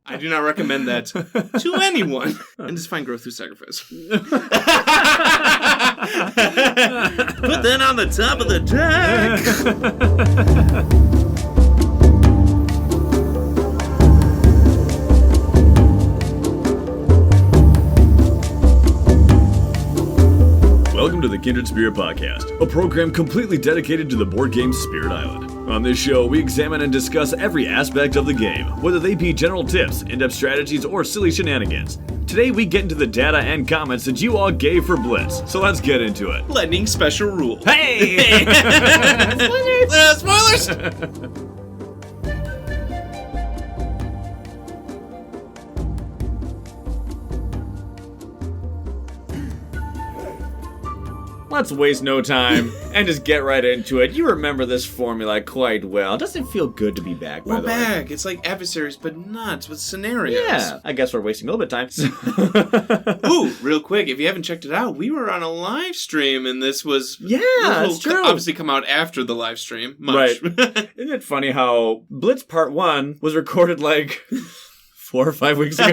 I do not recommend that to anyone. And just find growth through sacrifice. Put that on the top of the deck. Welcome to the Kindred Spirit Podcast, a program completely dedicated to the board game Spirit Island. On this show, we examine and discuss every aspect of the game, whether they be general tips, in-depth strategies, or silly shenanigans. Today, we get into the data and comments that you all gave for Blitz, so let's get into it. Lightning special rule. Hey! Spoilers! Let's waste no time and just get right into it. You remember this formula quite well. Doesn't it feel good to be back, by the way? We're back. It's like adversaries, but not with scenarios. Yeah, I guess we're wasting a little bit of time. Ooh, real quick, if you haven't checked it out, we were on a live stream, and this was... Yeah, that's true. Obviously come out after the live stream. Right. Isn't it funny how Blitz Part 1 was recorded like... 4 or 5 weeks ago.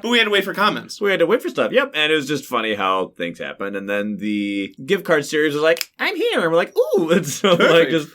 But we had to wait for comments. We had to wait for stuff, yep. And it was just funny how things happen. And then the gift card series was like, I'm here. And we're like, ooh. And so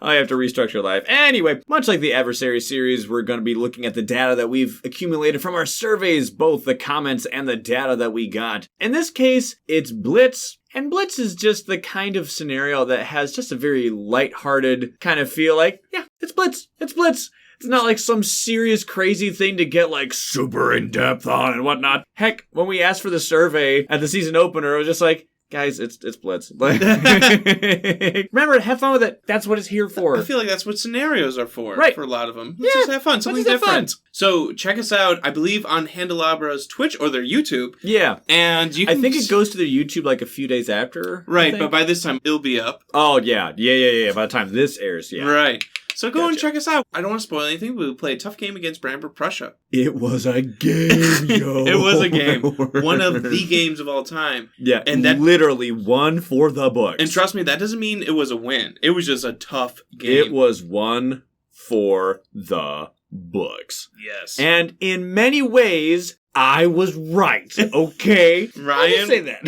I have to restructure life. Anyway, much like the adversary series, we're going to be looking at the data that we've accumulated from our surveys, both the comments and the data that we got. In this case, it's Blitz. And Blitz is just the kind of scenario that has just a very lighthearted kind of feel like, yeah, it's Blitz. It's Blitz. It's not like some serious, crazy thing to get, like, super in-depth on and whatnot. Heck, when we asked for the survey at the season opener, it was just like, guys, it's Blitz. Like, remember, have fun with it. That's what it's here for. I feel like that's what scenarios are for. Right. For a lot of them. Let's just have fun. Something different. So, check us out, I believe, on Handelabra's Twitch or their YouTube. Yeah. And you can... I think it goes to their YouTube, like, a few days after. Right, but by this time, it'll be up. Oh, yeah. Yeah. By the time this airs, yeah. Right. So go and check us out. I don't want to spoil anything, but we played a tough game against Brandenburg, Prussia. It was a game, yo. It was a game. One of the games of all time. Yeah, and that literally one for the books. And trust me, that doesn't mean it was a win. It was just a tough game. It was one for the books. Yes. And in many ways, I was right, okay? Ryan? I'll say that.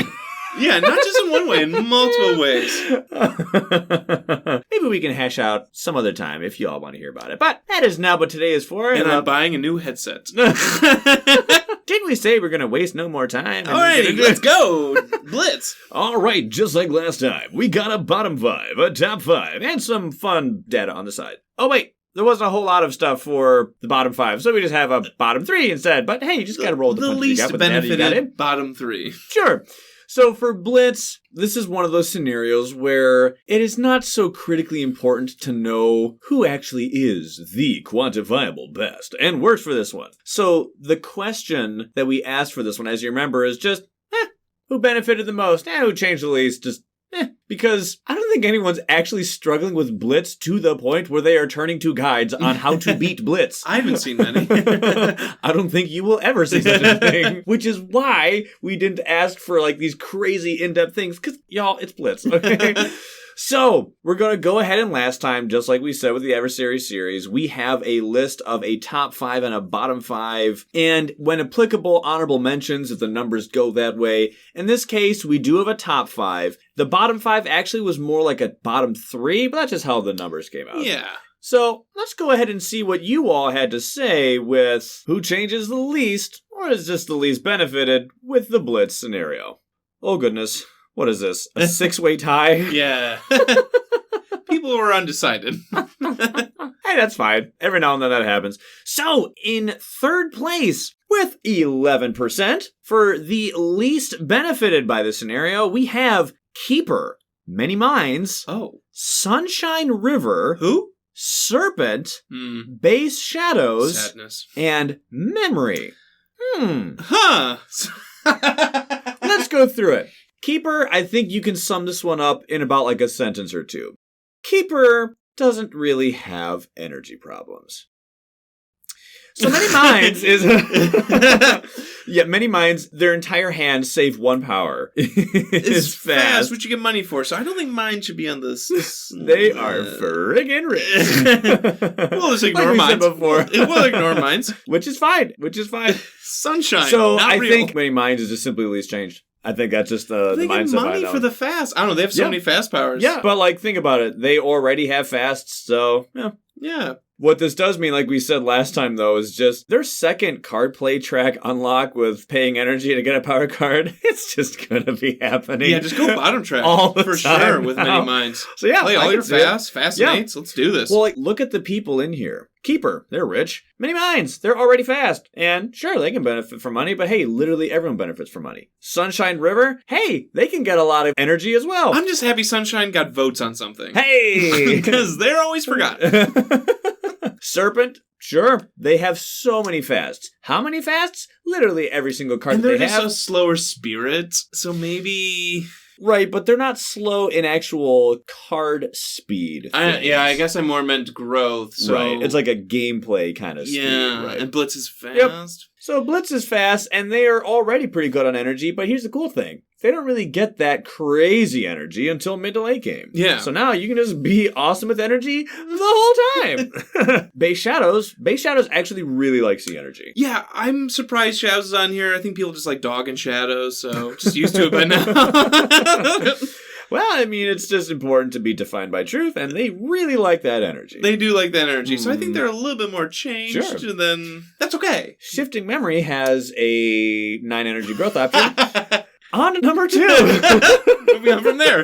Yeah, not just in one way, in multiple ways. Maybe we can hash out some other time if you all want to hear about it. But that is not what today is for. And I'm buying a new headset. Didn't we say we're going to waste no more time? Alrighty, let's go. Blitz. All right, just like last time, we got a bottom 5, a top 5, and some fun data on the side. Oh, wait. There wasn't a whole lot of stuff for the bottom 5, so we just have a bottom 3 instead. But hey, you just got to roll with the punches you got with the data you got in. Bottom 3. Sure. So for Blitz, this is one of those scenarios where it is not so critically important to know who actually is the quantifiable best and works for this one. So the question that we asked for this one, as you remember, is just, who benefited the most? Who changed the least? Just, because I don't think anyone's actually struggling with Blitz to the point where they are turning to guides on how to beat Blitz. I haven't seen many. I don't think you will ever see such a thing, which is why we didn't ask for like these crazy in-depth things, because y'all, it's Blitz, okay? So, we're going to go ahead and last time, just like we said with the adversary series, we have a list of a top 5 and a bottom 5, and when applicable, honorable mentions if the numbers go that way. In this case, we do have a top 5. The bottom 5 actually was more like a bottom 3, but that's just how the numbers came out. Yeah. So, let's go ahead and see what you all had to say with who changes the least, or is just the least benefited with the Blitz scenario. Oh goodness. What is this? A 6-way tie? Yeah. People were undecided. Hey, that's fine. Every now and then that happens. So, in third place, with 11%, for the least benefited by the scenario, we have Keeper, Many Minds, Sunshine River, who? Serpent, Base Shadows, Sadness, and Memory. Huh. Let's go through it. Keeper, I think you can sum this one up in about like a sentence or two. Keeper doesn't really have energy problems. So Many Minds is Yeah, many minds, their entire hand save 1 power. It's fast, which you get money for, so I don't think mine should be on this. They are friggin' rich. We'll just ignore mine. We'll ignore mines. Which is fine. Sunshine. So not I real. think many minds is just simply least changed. I think that's just the they mindset get money behind for them. the fast. I don't know. They have so many fast powers. Yeah, but like, think about it. They already have fasts, so Yeah. What this does mean, like we said last time, though, is just their second card play track unlock with paying energy to get a power card. It's just going to be happening. Yeah, just go bottom track. All the for time sure with now. many minds. So yeah, play all your fascinates. Let's do this. Well, like, look at the people in here. Keeper, they're rich. Many minds, they're already fast. And sure, they can benefit from money, but hey, literally everyone benefits from money. Sunshine River, hey, they can get a lot of energy as well. I'm just happy Sunshine got votes on something. Hey! Because they're always forgotten. Serpent, sure, they have so many fasts. How many fasts? Literally every single card and that they're they just have. a slower spirit, so maybe... Right, but they're not slow in actual card speed. I guess I more meant growth. So... Right, it's like a gameplay kind of speed. Yeah, right? and Blitz is fast. Yep. So Blitz is fast, and they are already pretty good on energy, but here's the cool thing. They don't really get that crazy energy until mid to late game. Yeah. So now you can just be awesome with energy the whole time. Base Shadows actually really likes the energy. Yeah, I'm surprised Shadows is on here. I think people just like dog and Shadows, so just used to it by now. Well, I mean, it's just important to be defined by truth, and they really like that energy. They do like that energy, so I think they're a little bit more changed, Sure. and then that's okay. Shifting Memory has a 9 energy growth option. On to number 2. Moving on from there.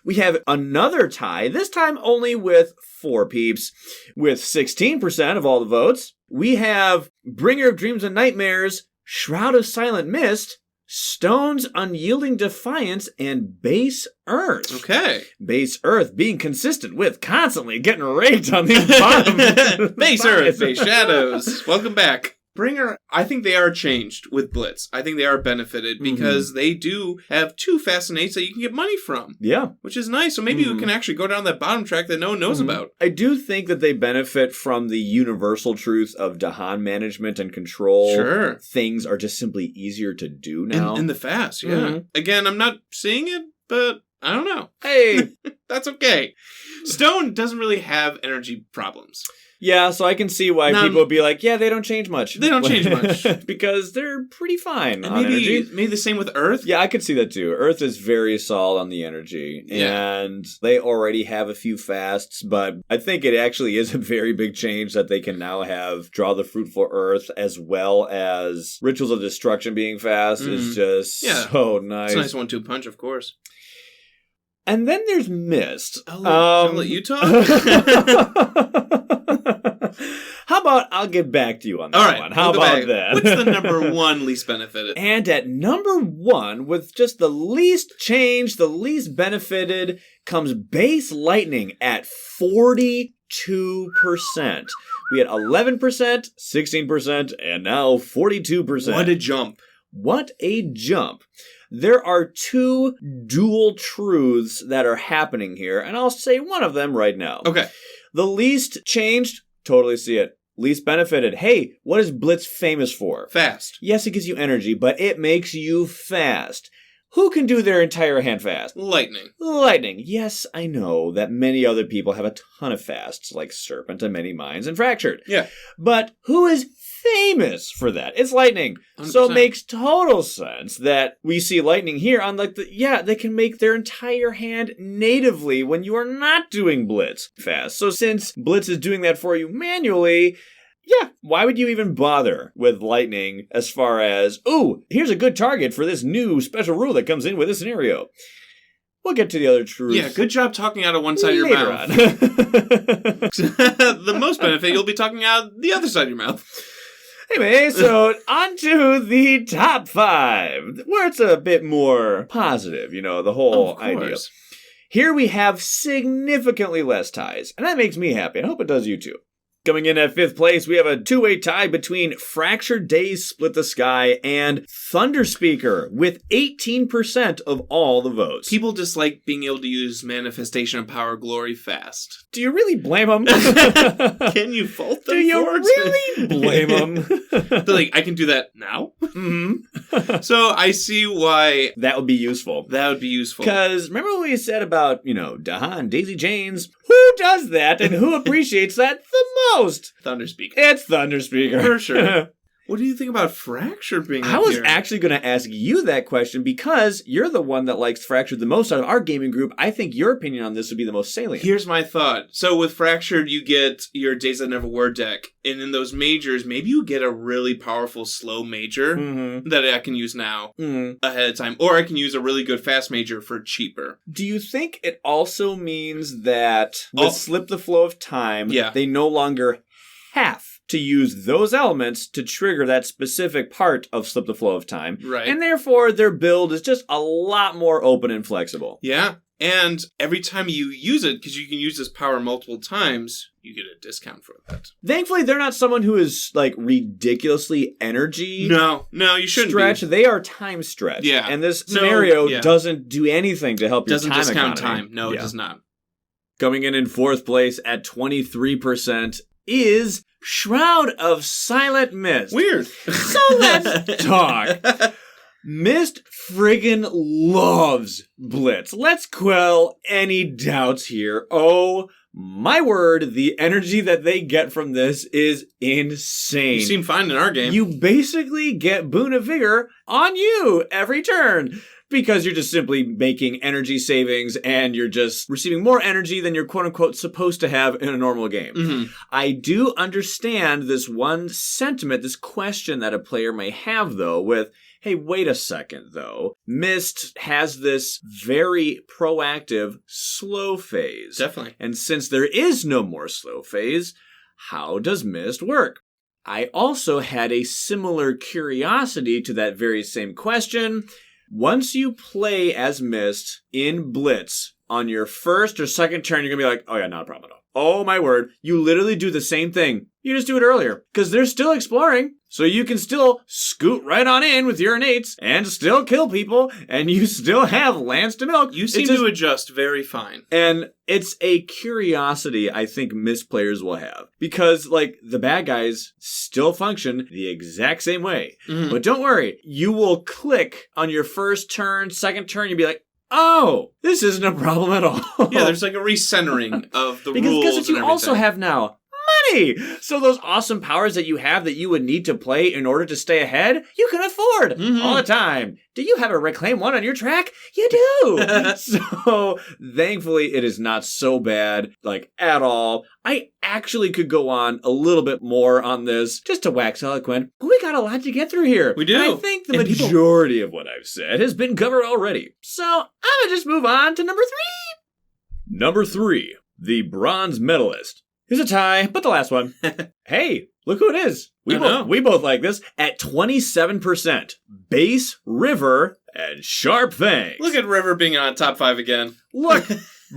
We have another tie, this time only with 4 peeps, with 16% of all the votes. We have Bringer of Dreams and Nightmares, Shroud of Silent Mist, Stone's Unyielding Defiance, and Base Earth. Okay. Base Earth being consistent with constantly getting raked on these bottom. Base Earth, Base Shadows. Welcome back. Bringer, I think they are changed with Blitz. I think they are benefited because they do have 2 fascinates that you can get money from. Yeah. Which is nice. So maybe you can actually go down that bottom track that no one knows about. I do think that they benefit from the universal truth of Dahan management and control. Sure. Things are just simply easier to do now. In the fast, yeah. Again, I'm not seeing it, but I don't know. Hey! That's okay. Stone doesn't really have energy problems. Yeah, so I can see why people would be like, yeah, they don't change much. They don't change much. Because they're pretty fine and on energy. Maybe the same with Earth? Yeah, I could see that too. Earth is very solid on the energy. Yeah. And they already have a few fasts, but I think it actually is a very big change that they can now have Draw the Fruitful Earth as well as Rituals of Destruction being fast is just so nice. It's a nice 1-2 punch, of course. And then there's Mist. I'll let you talk. How about I'll get back to you on that one? How about that? What's the number 1 least benefited? And at number 1, with just the least change, the least benefited, comes Base Lightning at 42%. We had 11%, 16%, and now 42%. What a jump. What a jump. There are 2 dual truths that are happening here, and I'll say one of them right now. Okay. The least changed, totally see it. Least benefited. Hey, what is Blitz famous for? Fast. Yes, it gives you energy, but it makes you fast. Who can do their entire hand fast? Lightning. Lightning. Yes, I know that many other people have a ton of fasts, like Serpent and Many Minds and Fractured. Yeah. But who is famous for that? It's Lightning. 100%. So it makes total sense that we see Lightning here on they can make their entire hand natively when you are not doing Blitz fast. So since Blitz is doing that for you manually, yeah, why would you even bother with Lightning as far as, ooh, here's a good target for this new special rule that comes in with this scenario? We'll get to the other truths. Yeah, good job talking out of one side of your mouth. The most benefit, you'll be talking out the other side of your mouth. Anyway, so on to the top 5, where it's a bit more positive, the whole idea. Here we have significantly less ties, and that makes me happy. I hope it does you too. Coming in at 5th place, we have a two-way tie between Fractured Days Split the Sky and Thunderspeaker with 18% of all the votes. People just like being able to use Manifestation of Power Glory fast. Do you really blame them? Can you fault them? Do you really blame them? They're like, I can do that now? Mm-hmm. So I see why that would be useful. That would be useful. Because remember what we said about, Daha and Daisy Chains? Who does that and who appreciates that the most? Thunderspeaker. It's Thunderspeaker. For sure. What do you think about Fractured being I up was here? actually going to ask you that question because you're the one that likes Fractured the most out of our gaming group. I think your opinion on this would be the most salient. Here's my thought. So with Fractured, you get your Days That Never Were deck. And in those majors, maybe you get a really powerful slow major that I can use now ahead of time. Or I can use a really good fast major for cheaper. Do you think it also means that with Slip the Flow of Time, they no longer have to use those elements to trigger that specific part of Slip the Flow of Time? Right. And therefore, their build is just a lot more open and flexible. Yeah. And every time you use it, because you can use this power multiple times, you get a discount for that. Thankfully, they're not someone who is, ridiculously energy No, you shouldn't stretch. be. They are time stretch. Yeah. And this scenario yeah. doesn't do anything to help your Doesn't time discount economy. time. No, it does not. Coming in 4th place at 23% is Shroud of Silent Mist. Weird. So let's talk. Mist friggin' loves Blitz. Let's quell any doubts here. Oh my word, the energy that they get from this is insane. You seem fine in our game. You basically get Boon of Vigor on you every turn. Because you're just simply making energy savings and you're just receiving more energy than you're quote-unquote supposed to have in a normal game. Mm-hmm. I do understand this one sentiment, this question that a player may have, though, with, hey, wait a second, though. Mist has this very proactive slow phase. Definitely. And since there is no more slow phase, how does Mist work? I also had a similar curiosity to that very same question. Once you play as Mist in Blitz on your first or second turn, you're going to be like, oh yeah, not a problem at all. Oh my word. You literally do the same thing. You just do it earlier. Because they're still exploring. So you can still scoot right on in with your innates and still kill people. And you still have lands to milk. You seem to adjust very fine. And it's a curiosity I think Mist players will have. Because, the bad guys still function the exact same way. Mm-hmm. But don't worry. You will click on your first turn, second turn, you'll be like, oh, this isn't a problem at all. Yeah, there's a recentering of the rules and everything. Because you also have now money. So those awesome powers that you have that you would need to play in order to stay ahead, you can afford all the time. Do you have a Reclaim 1 on your track? You do. So thankfully, it is not so bad, at all. I actually could go on a little bit more on this just to wax eloquent. But we got a lot to get through here. We do. And I think the majority of what I've said has been covered already. So I'm going to just move on to number 3. Number 3, the bronze medalist. Here's a tie, but the last one. Hey, look who it is. We both like this. At 27%, Base, River, and Sharp Fangs. Look at River being on top 5 again. Look,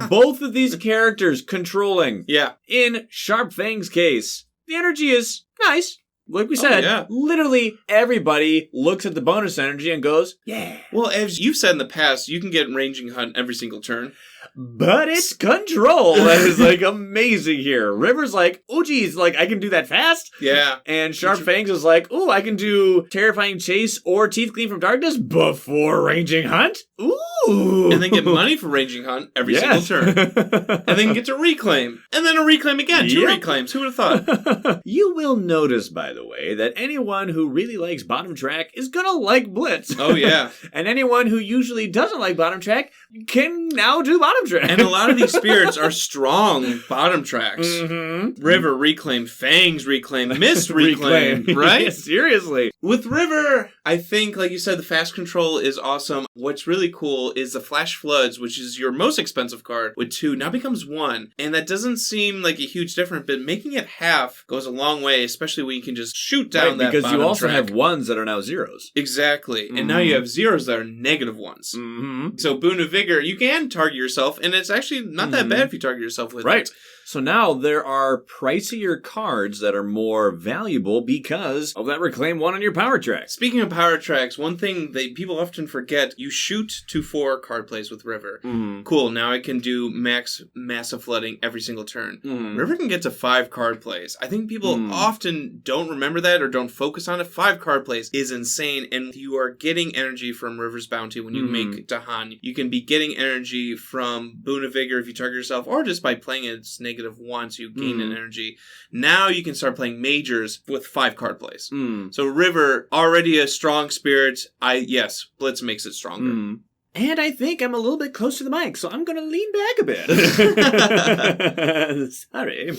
both of these characters controlling. Yeah. In Sharp Fang's case, the energy is nice. Like we said, literally everybody looks at the bonus energy and goes, yeah. Well, as you've said in the past, you can get Ranging Hunt every single turn. But it's control that is amazing here. River's like, oh geez, I can do that fast? Yeah. And Sharp Fangs is like, oh, I can do Terrifying Chase or Teeth Gleam from Darkness before Ranging Hunt? Ooh. And then get money for Ranging Hunt every single turn. And then get to Reclaim. And then a Reclaim again. 2 reclaims. Who would have thought? You will notice, by the way, that anyone who really likes bottom track is gonna like Blitz. Oh, yeah. And anyone who usually doesn't like bottom track can now do bottom track. And a lot of these spirits are strong bottom tracks. Mm-hmm. River Reclaim, Fangs Reclaim, Mist Reclaim, right? Yeah, seriously. With River, I think, like you said, the fast control is awesome. What's really cool is the Flash Floods, which is your most expensive card, with 2, now becomes 1. And that doesn't seem like a huge difference, but making it half goes a long way, especially when you can just shoot down that bottom track. Because you also have 1s that are now 0s. Exactly. And now you have 0s that are negative 1s. Mm-hmm. So Boon of Vigor, you can target yourself, and it's actually not that bad if you target yourself with it. So now there are pricier cards that are more valuable because of that Reclaim 1 on your power track. Speaking of power tracks, one thing that people often forget, you shoot to 4 card plays with River. Cool, now I can do max massive flooding every single turn. River can get to 5 card plays. I think people often don't remember that or don't focus on it. 5 card plays is insane, and you are getting energy from River's Bounty when you make Dahan. You can be getting energy from Boon of Vigor if you target yourself, or just by playing its -1 so you gain an energy. Now you can start playing majors with 5 card plays. So River, already a strong spirit. Yes, Blitz makes it stronger. And I think I'm a little bit close to the mic, so I'm going to lean back a bit. Sorry.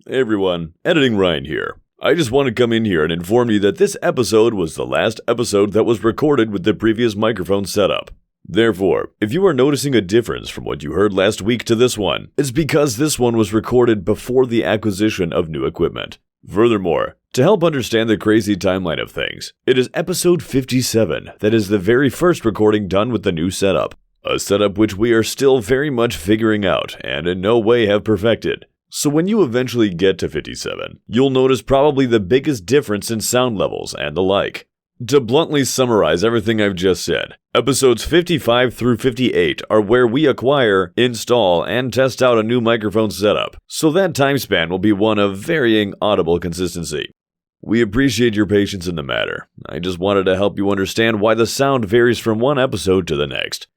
Hey everyone, Editing Ryan here. I just want to come in here and inform you that this episode was the last episode that was recorded with the previous microphone setup. Therefore, if you are noticing a difference from what you heard last week to this one, it's because this one was recorded before the acquisition of new equipment. Furthermore, to help understand the crazy timeline of things, it is episode 57 that is the very first recording done with the new setup. A setup which we are still very much figuring out and in no way have perfected. So when you eventually get to 57, you'll notice probably the biggest difference in sound levels and the like. To bluntly summarize everything I've just said, episodes 55 through 58 are where we acquire, install, and test out a new microphone setup, so that time span will be one of varying audible consistency. We appreciate your patience in the matter. I just wanted to help you understand why the sound varies from one episode to the next.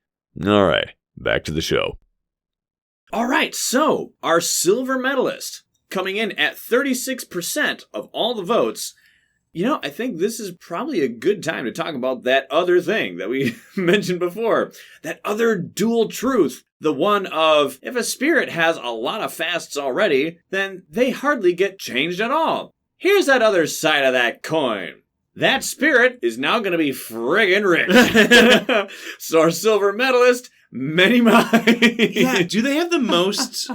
Alright, back to the show. All right, so our silver medalist coming in at 36% of all the votes. You know, I think this is probably a good time to talk about that other thing that we mentioned before. That other dual truth. The one of, if a spirit has a lot of fasts already, then they hardly get changed at all. Here's that other side of that coin. That spirit is now going to be friggin' rich. So our silver medalist, many minds. Yeah, do they have the most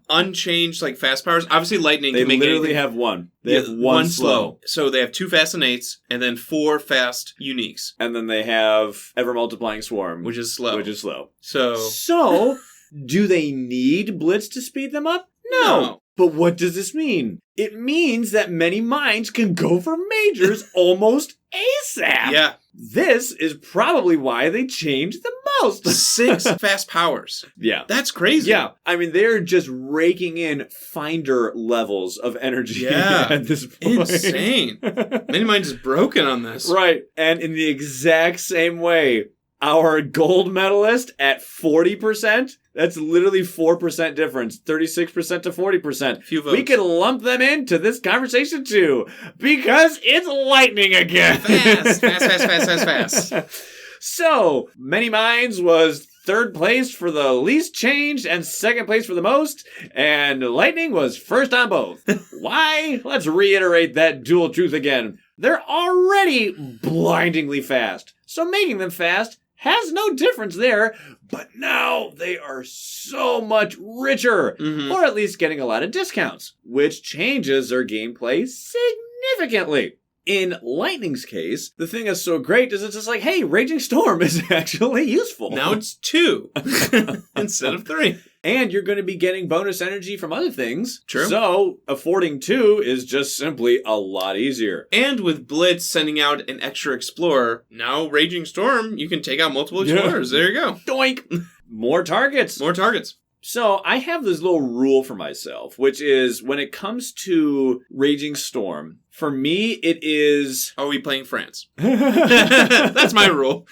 unchanged, like, fast powers? Obviously, lightning They can make literally anything. have one. They have one slow. So they have 2 fast and 8s, and then 4 fast uniques. And then they have ever multiplying swarm. Which is slow. So, do they need Blitz to speed them up? No. But what does this mean? It means that many minds can go for majors almost ASAP. Yeah. This is probably why they changed the most. 6 fast powers. Yeah. That's crazy. Yeah. I mean, they're just raking in finder levels of energy at this point. Insane. Many minds is broken on this. Right. And in the exact same way, our gold medalist at 40%, that's literally 4% difference. 36% to 40%. Few votes. We could lump them into this conversation too, because it's lightning again. Fast. So, Many Minds was 3rd place for the least changed and 2nd place for the most, and lightning was first on both. Why? Let's reiterate that dual truth again. They're already blindingly fast, so making them fast has no difference there, but now they are so much richer, or at least getting a lot of discounts, which changes their gameplay significantly. In Lightning's case, the thing that's so great is it's just like, hey, Raging Storm is actually useful. Now it's 2 instead of 3. And you're going to be getting bonus energy from other things. True. So, affording 2 is just simply a lot easier. And with Blitz sending out an extra explorer, now Raging Storm, you can take out multiple explorers. There you go. Doink! More targets. More targets. So, I have this little rule for myself, which is when it comes to Raging Storm, for me, it is... Are we playing France? That's my rule.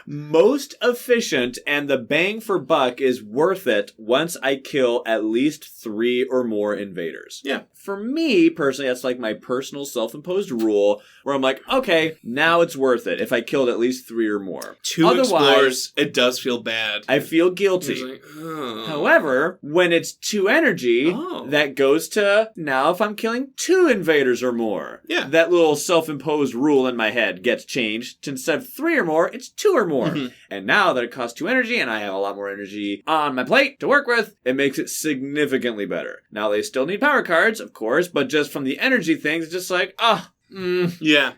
most efficient, and the bang for buck is worth it once I kill at least 3 or more invaders. Yeah. For me, personally, that's like my personal self-imposed rule, where I'm like, okay, now it's worth it if I killed at least 3 or more. 2 explorers, it does feel bad. I feel guilty. Like, oh. However, when it's 2 energy, that goes to, now if I'm killing 2 invaders or more, that little self-imposed rule in my head gets changed to instead of 3 or more, it's 2 or more. And now that it costs 2 energy and I have a lot more energy on my plate to work with, it makes it significantly better. Now they still need power cards, of course, but just from the energy things, it's just like,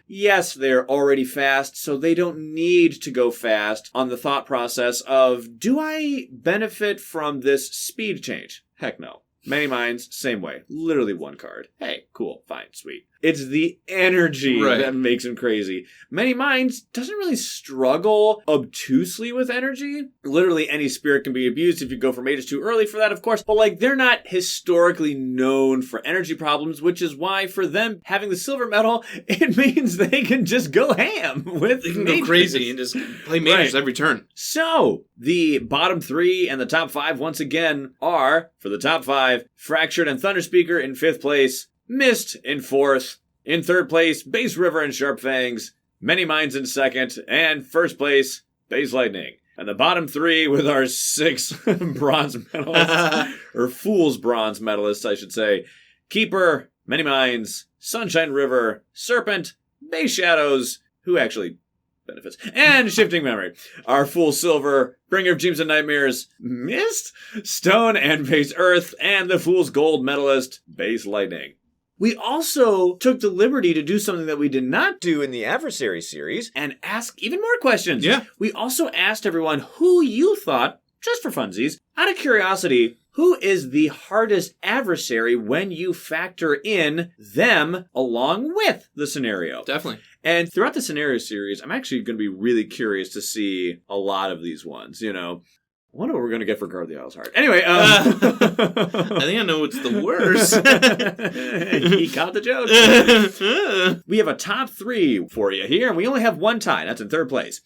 yes, they're already fast, so they don't need to go fast on the thought process of, do I benefit from this speed change? Heck no. Many Minds, same way. Literally one card. Hey, cool, fine, sweet. It's the energy that makes him crazy. Many Minds doesn't really struggle obtusely with energy. Literally any spirit can be abused if you go for mages too early for that, of course. But like, they're not historically known for energy problems, which is why for them having the silver medal, it means they can just go ham with They can mages. go crazy and just play mages every turn. So, the bottom 3 and the top 5 once again are, for the top 5, Fractured and Thunderspeaker in 5th place, Mist in 4th, in 3rd place, Base River and Sharp Fangs, Many Minds in 2nd, and 1st place, Base Lightning. And the bottom 3 with our 6 bronze medalists, or Fool's bronze medalists, I should say, Keeper, Many Minds, Sunshine River, Serpent, Base Shadows, who actually benefits, and Shifting Memory. Our Fool Silver, Bringer of Dreams and Nightmares, Mist, Stone and Base Earth, and the Fool's Gold medalist, Base Lightning. We also took the liberty to do something that we did not do in the Adversary series and ask even more questions. Yeah. We also asked everyone who you thought, just for funsies, out of curiosity, who is the hardest adversary when you factor in them along with the scenario? Definitely. And throughout the scenario series, I'm actually going to be really curious to see a lot of these ones, you know. I wonder what we're going to get for Guard the Isles Heart. Anyway, I think I know what's the worst. He caught the joke. We have a top 3 for you here, and we only have one tie. That's in 3rd place.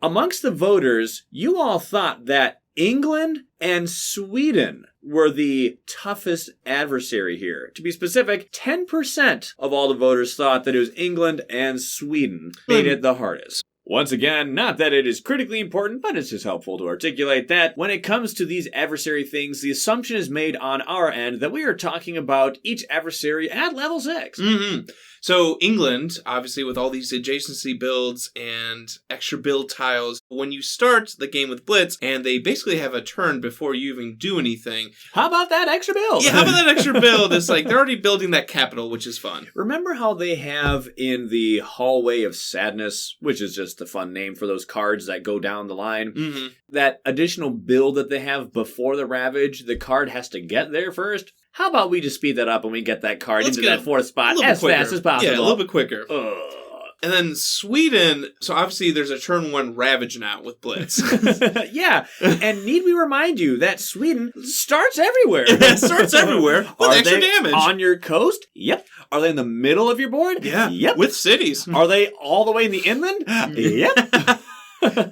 Amongst the voters, you all thought that England and Sweden were the toughest adversary here. To be specific, 10% of all the voters thought that it was England and Sweden made it the hardest. Once again, not that it is critically important, but it's just helpful to articulate that when it comes to these adversary things, the assumption is made on our end that we are talking about each adversary at level 6. Mm-hmm. So England, obviously with all these adjacency builds and extra build tiles, when you start the game with Blitz, and they basically have a turn before you even do anything. How about that extra build? Yeah, how about that extra build? It's like they're already building that capital, which is fun. Remember how they have in the Hallway of Sadness, which is just a fun name for those cards that go down the line, that additional build that they have before the Ravage, the card has to get there first? How about we just speed that up and we get that card into that 4th spot as fast as possible? Yeah, a little bit quicker. And then Sweden, so obviously there's a turn 1 Ravage now with Blitz. Yeah, and need we remind you that Sweden starts everywhere. It starts everywhere with extra damage. On your coast? Yep. Are they in the middle of your board? Yeah. Yep. With cities. Are they all the way in the inland? Yep.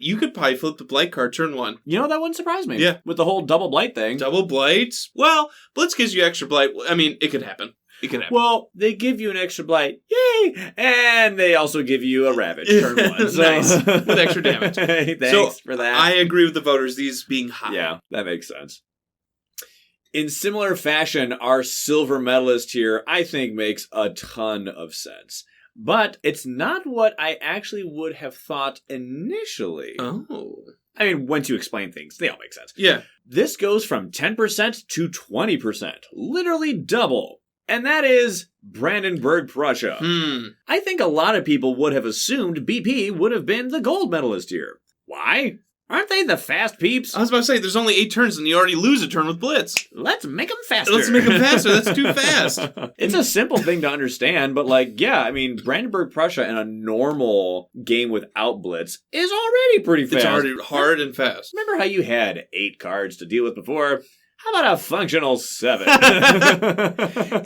You could probably flip the Blight card turn 1. You know, that wouldn't surprise me. Yeah. With the whole double Blight thing. Double Blight. Well, Blitz gives you extra Blight. I mean, it could happen. It could happen. Well, they give you an extra Blight. Yay! And they also give you a Ravage turn 1. So. Nice. With extra damage. Hey, thanks for that. I agree with the voters, these being high. Yeah, that makes sense. In similar fashion, our silver medalist here, I think, makes a ton of sense. But it's not what I actually would have thought initially. Oh. I mean, once you explain things, they all make sense. Yeah. This goes from 10% to 20%. Literally double. And that is Brandenburg, Prussia. I think a lot of people would have assumed BP would have been the gold medalist here. Why? Aren't they the fast peeps? I was about to say, there's only 8 turns and you already lose a turn with Blitz. Let's make them faster. Let's make them faster. That's too fast. It's a simple thing to understand, but like, yeah, I mean, Brandenburg, Prussia in a normal game without Blitz is already pretty fast. It's already hard and fast. Remember how you had 8 cards to deal with before? How about a functional 7?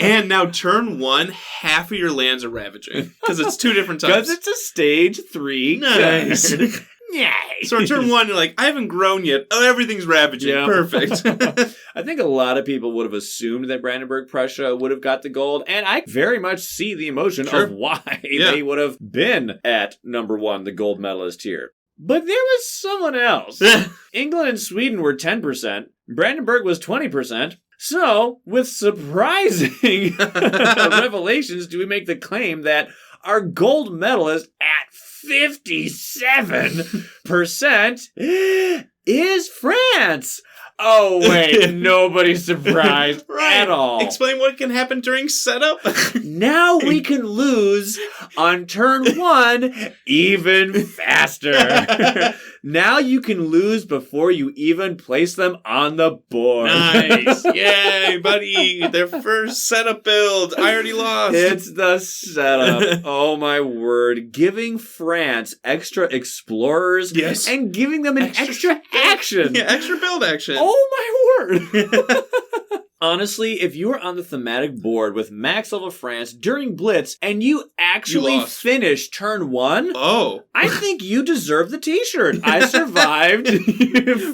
And now turn 1, half of your lands are ravaging. Because it's 2 different types. Because it's a stage 3 Nice. card. Yay. So on turn 1, you're like, I haven't grown yet. Oh, everything's ravaging. Yeah. Perfect. I think a lot of people would have assumed that Brandenburg, Prussia would have got the gold, and I very much see the emotion of why they would have been at number 1, the gold medalist here. But there was someone else. England and Sweden were 10%. Brandenburg was 20%. So, with surprising revelations, do we make the claim that our gold medalist at 57% is France. Oh, wait, nobody's surprised at all. Explain what can happen during setup. Now we can lose on turn 1 even faster. Now you can lose before you even place them on the board. Nice. Yay, buddy. Their first setup build. I already lost. It's the setup. Oh, my word. Giving France extra explorers and giving them an extra action. Yeah, extra build action. Oh, my word. Honestly, if you were on the thematic board with max level France during Blitz and you actually finished turn 1, I think you deserve the t-shirt. I survived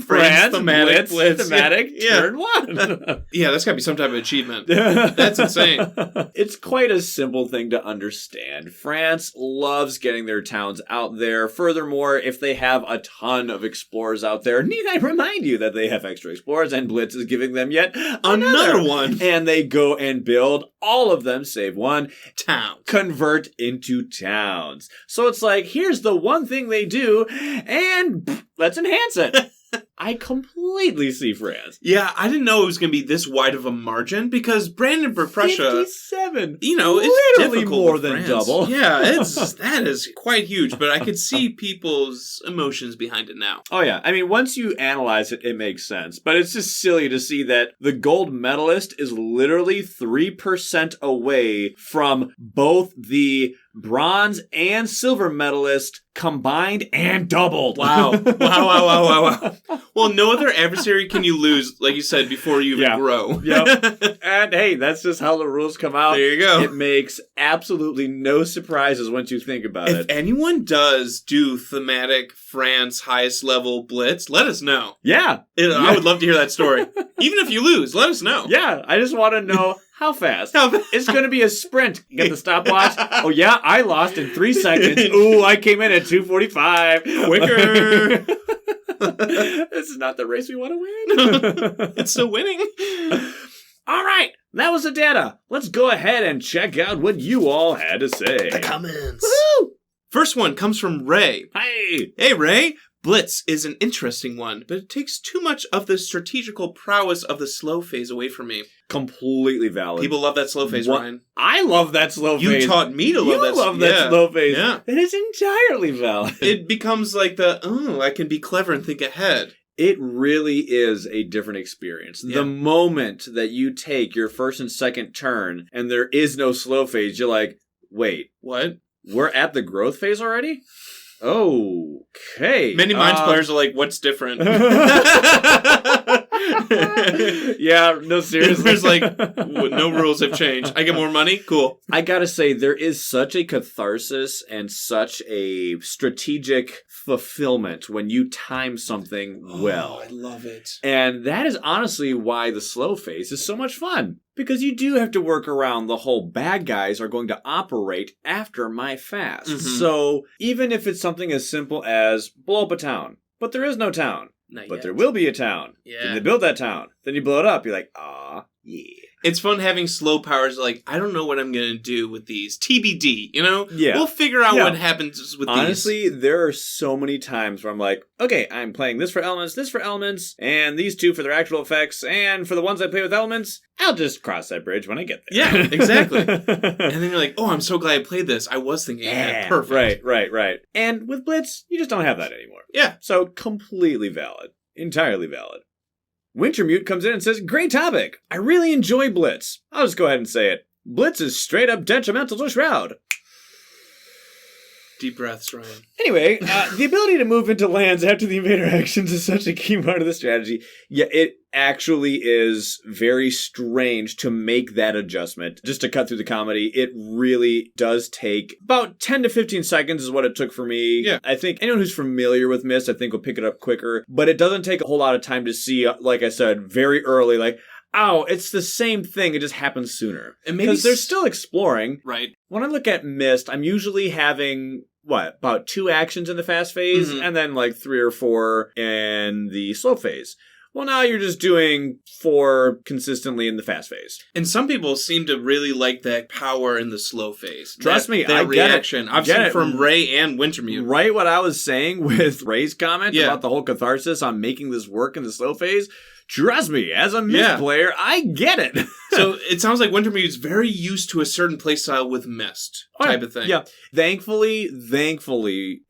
France thematic Blitz. Thematic turn 1. Yeah, that's gotta be some type of achievement. That's insane. It's quite a simple thing to understand. France loves getting their towns out there. Furthermore, if they have a ton of explorers out there, need I remind you that they have extra explorers and Blitz is giving them yet another one. And they go and build all of them, save one, town. Convert into towns. So it's like, here's the one thing they do, and let's enhance it. I completely see France. Yeah, I didn't know it was going to be this wide of a margin because Brandenburg, Prussia, 57. You know, it's literally difficult more with than France. double. Yeah, that is quite huge, but I could see people's emotions behind it now. Oh yeah, I mean, once you analyze it, it makes sense. But it's just silly to see that the gold medalist is literally 3% away from both the bronze and silver medalist combined and doubled. Wow. Wow. Well, no other adversary can you lose, like you said, before you even grow. Yep. And hey, that's just how the rules come out. There you go. It makes absolutely no surprises once you think about it. If anyone does do thematic France highest level Blitz, let us know. Yeah. I would love to hear that story. Even if you lose, let us know. Yeah, I just want to know how fast. It's going to be a sprint. Get the stopwatch. Oh yeah, I lost in 3 seconds. Ooh, I came in at 2:45. Quicker. This is not the race we want to win. It's still winning. All right, that was the data. Let's go ahead and check out what you all had to say. The comments. Woo! First one comes from Ray. Hey, Ray. Blitz is an interesting one, but it takes too much of the strategical prowess of the slow phase away from me. Completely valid. People love that slow phase, Ryan. I love that slow phase. You taught me to love that. You love that slow phase. Yeah. It is entirely valid. It becomes like I can be clever and think ahead. It really is a different experience. Yeah. The moment that you take your first and second turn and there is no slow phase, you're like, wait. What? We're at the growth phase already? Okay. Many Minds players are like, what's different? Yeah, no, seriously. There's like, no rules have changed. I get more money? Cool. I gotta say, there is such a catharsis and such a strategic fulfillment when you time something well. I love it. And that is honestly why the slow phase is so much fun. Because you do have to work around the whole bad guys are going to operate after my fast. Mm-hmm. So even if it's something as simple as blow up a town, but there is no town. Not but yet. There will be a town. Yeah. Then they build that town. Then you blow it up. You're like, yeah. It's fun having slow powers like, I don't know what I'm going to do with these. TBD, you know? Yeah. We'll figure out what happens with Honestly, there are so many times where I'm like, okay, I'm playing this for elements, and these two for their actual effects, and for the ones I play with elements, I'll just cross that bridge when I get there. Yeah, exactly. And then you're like, oh, I'm so glad I played this. I was thinking ahead. Perfect. Right. And with Blitz, you just don't have that anymore. Yeah. So completely valid. Entirely valid. Wintermute comes in and says, great topic. I really enjoy Blitz. I'll just go ahead and say it. Blitz is straight up detrimental to Shroud. Deep breaths, Ryan. Anyway, the ability to move into lands after the invader actions is such a key part of the strategy. Yeah, it actually is very strange to make that adjustment. Just to cut through the comedy, it really does take about 10 to 15 seconds is what it took for me. Yeah. I think anyone who's familiar with Mist, I think will pick it up quicker. But it doesn't take a whole lot of time to see, like I said, very early, like, oh, it's the same thing. It just happens sooner. And maybe because they're still exploring. Right. When I look at Mist, I'm usually having, about 2 actions in the fast phase, and then like 3 or 4 in the slow phase. Well, now you're just doing 4 consistently in the fast phase. And some people seem to really like that power in the slow phase. Trust me, that I get reaction. it. I've seen it from Ray and Wintermute. Right, what I was saying with Ray's comment about the whole catharsis on making this work in the slow phase. Trust me, as a Mist player, I get it. So it sounds like Wintermute's very used to a certain playstyle with Mist type of thing. Yeah. Thankfully,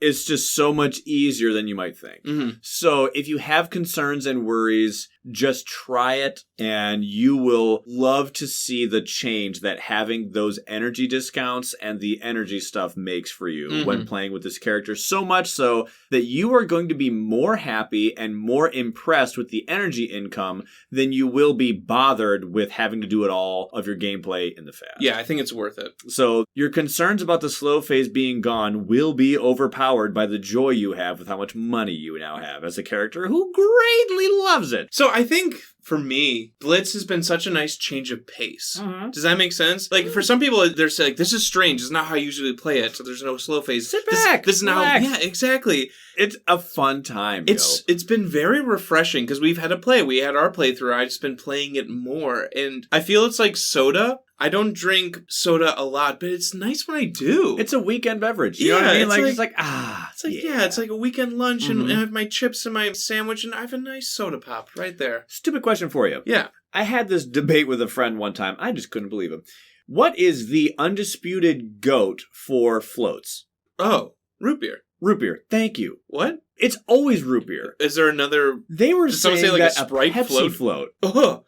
it's just so much easier than you might think. Mm-hmm. So if you have concerns and worries, just try it and you will love to see the change that having those energy discounts and the energy stuff makes for you when playing with this character. So much so that you are going to be more happy and more impressed with the energy income than you will be bothered with having to do it all of your gameplay in the fast. Yeah, I think it's worth it. So your concerns about the slow phase being gone will be overpowered by the joy you have with how much money you now have as a character who greatly loves it. So I think for me, Blitz has been such a nice change of pace. Mm-hmm. Does that make sense? Like, for some people, they're saying, this is strange. It's not how I usually play it, so there's no slow phase. Sit back. This is now. Yeah, exactly. It's a fun time, It's been very refreshing, because we've had to play. We had our playthrough. I've just been playing it more. And I feel it's like soda. I don't drink soda a lot, but it's nice when I do. It's a weekend beverage. You know what I mean? It's like it's like a weekend lunch, and I have my chips and my sandwich, and I have a nice soda pop right there. Stupid question for you. Yeah. I had this debate with a friend one time. I just couldn't believe him. What is the undisputed GOAT for floats? Oh, root beer. Root beer. Thank you. What? It's always root beer. Is there another... They were Did someone saying say like that a Sprite Pepsi float. Ugh.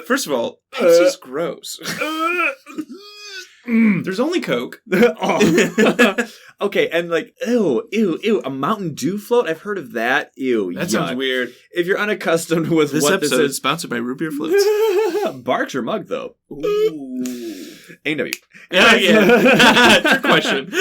First of all, Pepsi's gross. There's only Coke. Okay, and like, ew, a Mountain Dew float? I've heard of that. Ew, that sounds weird. If you're unaccustomed with this what episode this is sponsored by root beer floats. Barks your mug, though. Ooh. A&W. Yeah. Trick question.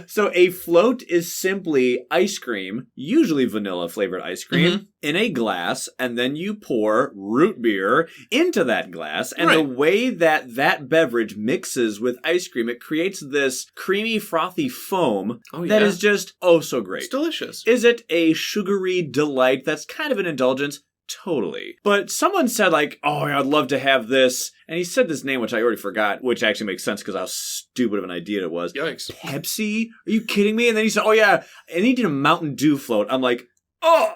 So a float is simply ice cream, usually vanilla flavored ice cream, in a glass, and then you pour root beer into that glass. And the way that beverage mixes with ice cream, it creates this creamy, frothy foam that is just so great. It's delicious. Is it a sugary delight that's kind of an indulgence? Totally. But someone said like, I'd love to have this. And he said this name, which I already forgot, which actually makes sense because how stupid of an idea it was. Yikes. Pepsi? Are you kidding me? And then he said, I needed a Mountain Dew float. I'm like, now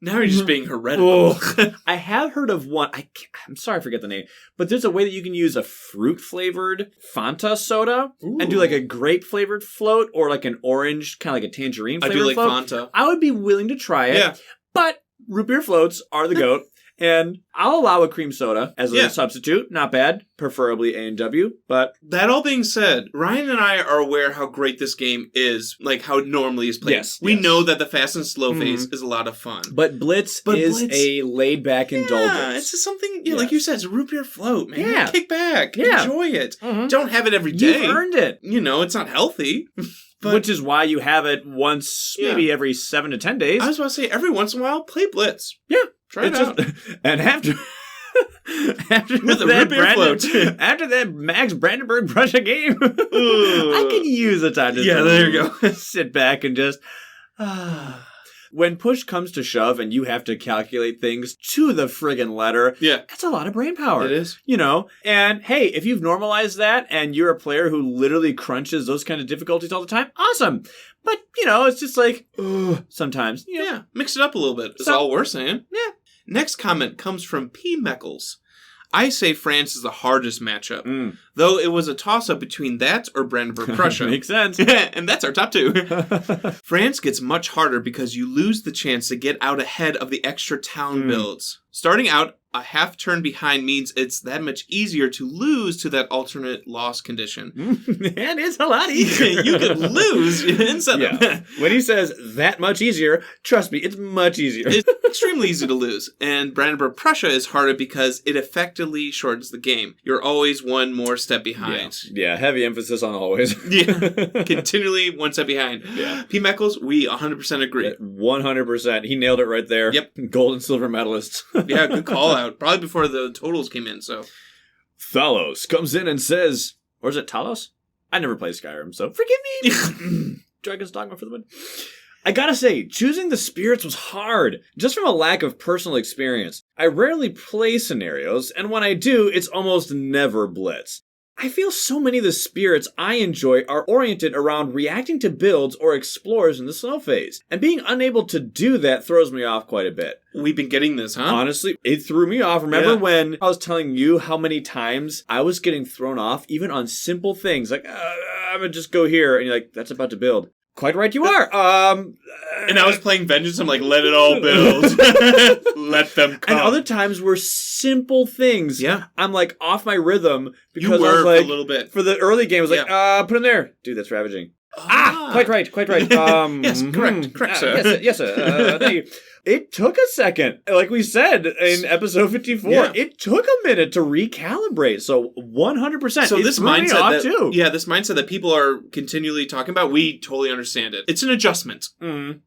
you're just being heretical. I have heard of one. I'm sorry I forget the name. But there's a way that you can use a fruit-flavored Fanta soda and do like a grape-flavored float or like an orange, kind of like a tangerine-flavored float. I do like Fanta. I would be willing to try it. Yeah. But root beer floats are the GOAT. And I'll allow a cream soda as a substitute. Not bad. Preferably A&W, but... That all being said, Ryan and I are aware how great this game is, like how it normally is played. Yes. We know that the fast and slow phase is a lot of fun. But Blitz is a laid-back indulgence. Yeah, it's just something, like you said, it's a root beer float, man. Yeah. Kick back. Yeah. Enjoy it. Don't have it every day. You've earned it. It's not healthy. But, which is why you have it once, maybe every 7 to 10 days. I was about to say, every once in a while, play Blitz. Yeah. Try it out. And after with a root beer float. After that Max Brandenburg Prussia game, I could use a time to there you go. Sit back and just... When push comes to shove and you have to calculate things to the friggin' letter, that's a lot of brain power. It is. And hey, if you've normalized that and you're a player who literally crunches those kind of difficulties all the time, awesome. But, it's just like, sometimes. Mix it up a little bit. That's all we're saying. Yeah. Next comment comes from P. Meckles. I say France is the hardest matchup, though it was a toss-up between that or Brandenburg Prussia. Makes sense. And that's our top two. France gets much harder because you lose the chance to get out ahead of the extra town builds. Starting out a half turn behind means it's that much easier to lose to that alternate loss condition. And it's a lot easier. You could lose instead of... When he says that much easier, trust me, it's much easier. It's extremely easy to lose. And Brandenburg Prussia is harder because it effectively shortens the game. You're always one more step behind. Yeah, heavy emphasis on always. Continually one step behind. Yeah. P. Meckles, we 100% agree. 100%. He nailed it right there. Yep. Gold and silver medalists. Yeah, good call out. Probably before the totals came in, so. Thalos comes in and says, or is it Talos? I never played Skyrim, so forgive me. Dragon's Dogma for the win. I gotta say, choosing the spirits was hard, just from a lack of personal experience. I rarely play scenarios, and when I do, it's almost never Blitz. I feel so many of the spirits I enjoy are oriented around reacting to builds or explores in the slow phase. And being unable to do that throws me off quite a bit. We've been getting this, huh? Honestly, it threw me off. Remember when I was telling you how many times I was getting thrown off, even on simple things, like, I'm gonna just go here, and you're like, that's about to build. Quite right you are. And I was playing Vengeance, I'm like, let it all build. Let them come. And other times were simple things. Yeah. I'm like off my rhythm because you were I was like, for a little bit. For the early game, I was like, put him there. Dude, that's ravaging. Quite right. Yes, correct, sir. Yes, sir. Thank you. It took a second. Like we said in episode 54, it took a minute to recalibrate. So 100%. So this mindset too. Yeah, this mindset that people are continually talking about, we totally understand it. It's an adjustment. Mm-hmm.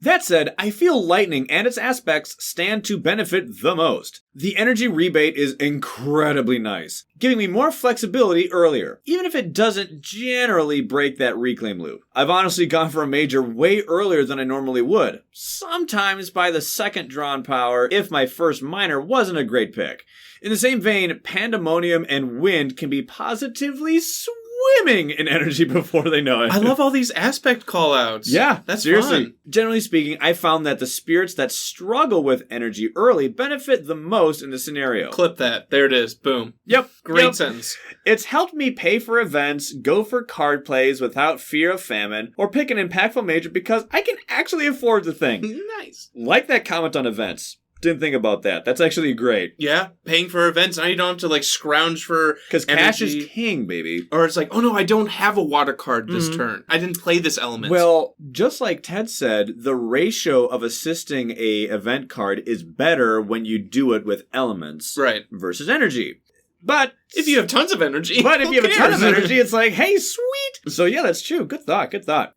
That said, I feel lightning and its aspects stand to benefit the most. The energy rebate is incredibly nice, giving me more flexibility earlier, even if it doesn't generally break that reclaim loop. I've honestly gone for a major way earlier than I normally would, sometimes by the second drawn power if my first minor wasn't a great pick. In the same vein, Pandemonium and Wind can be positively swimming in energy before they know it. I love all these aspect callouts. Yeah, that's seriously. fun. Generally speaking, I found that the spirits that struggle with energy early benefit the most in the scenario. Clip that. There it is. Boom. Yep. Great sentence. It's helped me pay for events, go for card plays without fear of famine, or pick an impactful major because I can actually afford the thing. Nice. Like that comment on events. Didn't think about that. That's actually great. Yeah, paying for events. Now you don't have to like scrounge for because cash is king, baby. Or it's like, oh no, I don't have a water card this turn. I didn't play this element. Well, just like Ted said, the ratio of assisting a event card is better when you do it with elements versus energy. But if you have tons of energy. But if you have a ton of energy, it's like, hey, sweet. So yeah, that's true. Good thought.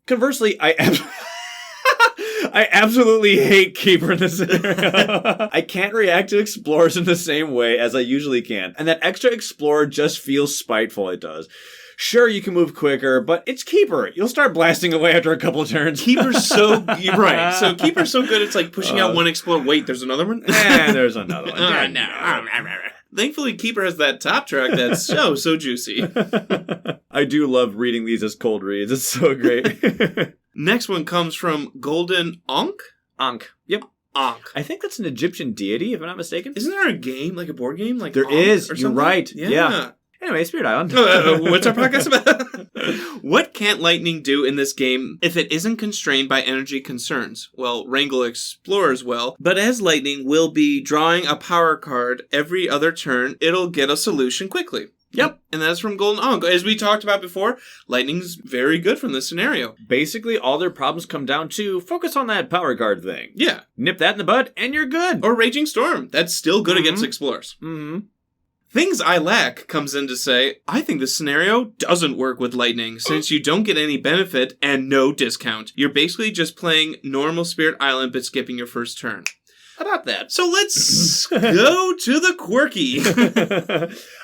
Conversely, I absolutely hate Keeper in this scenario. I can't react to Explorers in the same way as I usually can. And that extra Explorer just feels spiteful, it does. Sure, you can move quicker, but it's Keeper. You'll start blasting away after a couple of turns. Keeper's so... right. So Keeper's so good, it's like pushing out one Explorer. Wait, there's another one? And there's another one. No. Thankfully, Keeper has that top track that's so juicy. I do love reading these as cold reads. It's so great. Next one comes from Golden Ankh? Ankh. Yep. Ankh. I think that's an Egyptian deity, if I'm not mistaken. Isn't there a game, like a board game? Like there Ankh is. Or You're right. Yeah. Anyway, Spirit Island. What's our podcast about? What can't Lightning do in this game if it isn't constrained by energy concerns? Well, Wrangle Explorers will, but as Lightning will be drawing a power card every other turn, it'll get a solution quickly. Yep. And that's from Golden Ankh. As we talked about before, Lightning's very good from this scenario. Basically, all their problems come down to focus on that power card thing. Yeah. Nip that in the bud, and you're good. Or Raging Storm. That's still good against Explorers. Mm-hmm. Things I Lack comes in to say, I think this scenario doesn't work with Lightning since you don't get any benefit and no discount. You're basically just playing normal Spirit Island but skipping your first turn. How about that? So let's go to the quirky.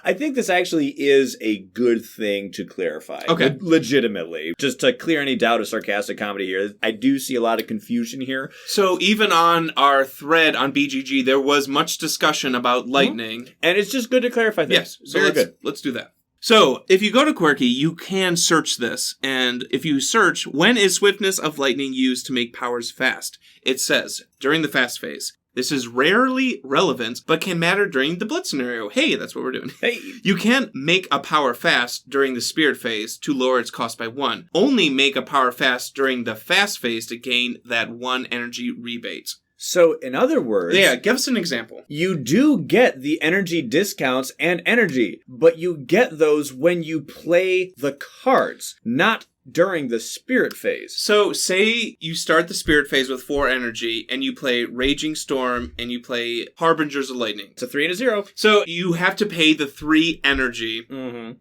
I think this actually is a good thing to clarify. Okay. Legitimately. Just to clear any doubt of sarcastic comedy here, I do see a lot of confusion here. So even on our thread on BGG, there was much discussion about Lightning. And it's just good to clarify things. Yes. So very good. Let's do that. So, if you go to Quirky, you can search this, and if you search, when is Swiftness of Lightning used to make powers fast? It says, during the fast phase. This is rarely relevant, but can matter during the Blitz scenario. Hey, that's what we're doing. Hey. You can't make a power fast during the Spirit phase to lower its cost by 1. Only make a power fast during the fast phase to gain that 1 energy rebate. So, in other words... Yeah, give us an example. You do get the energy discounts and energy, but you get those when you play the cards, not during the Spirit phase. So, say you start the Spirit phase with 4 energy, and you play Raging Storm, and you play Harbingers of Lightning. It's a 3 and a 0. So, you have to pay the 3 energy,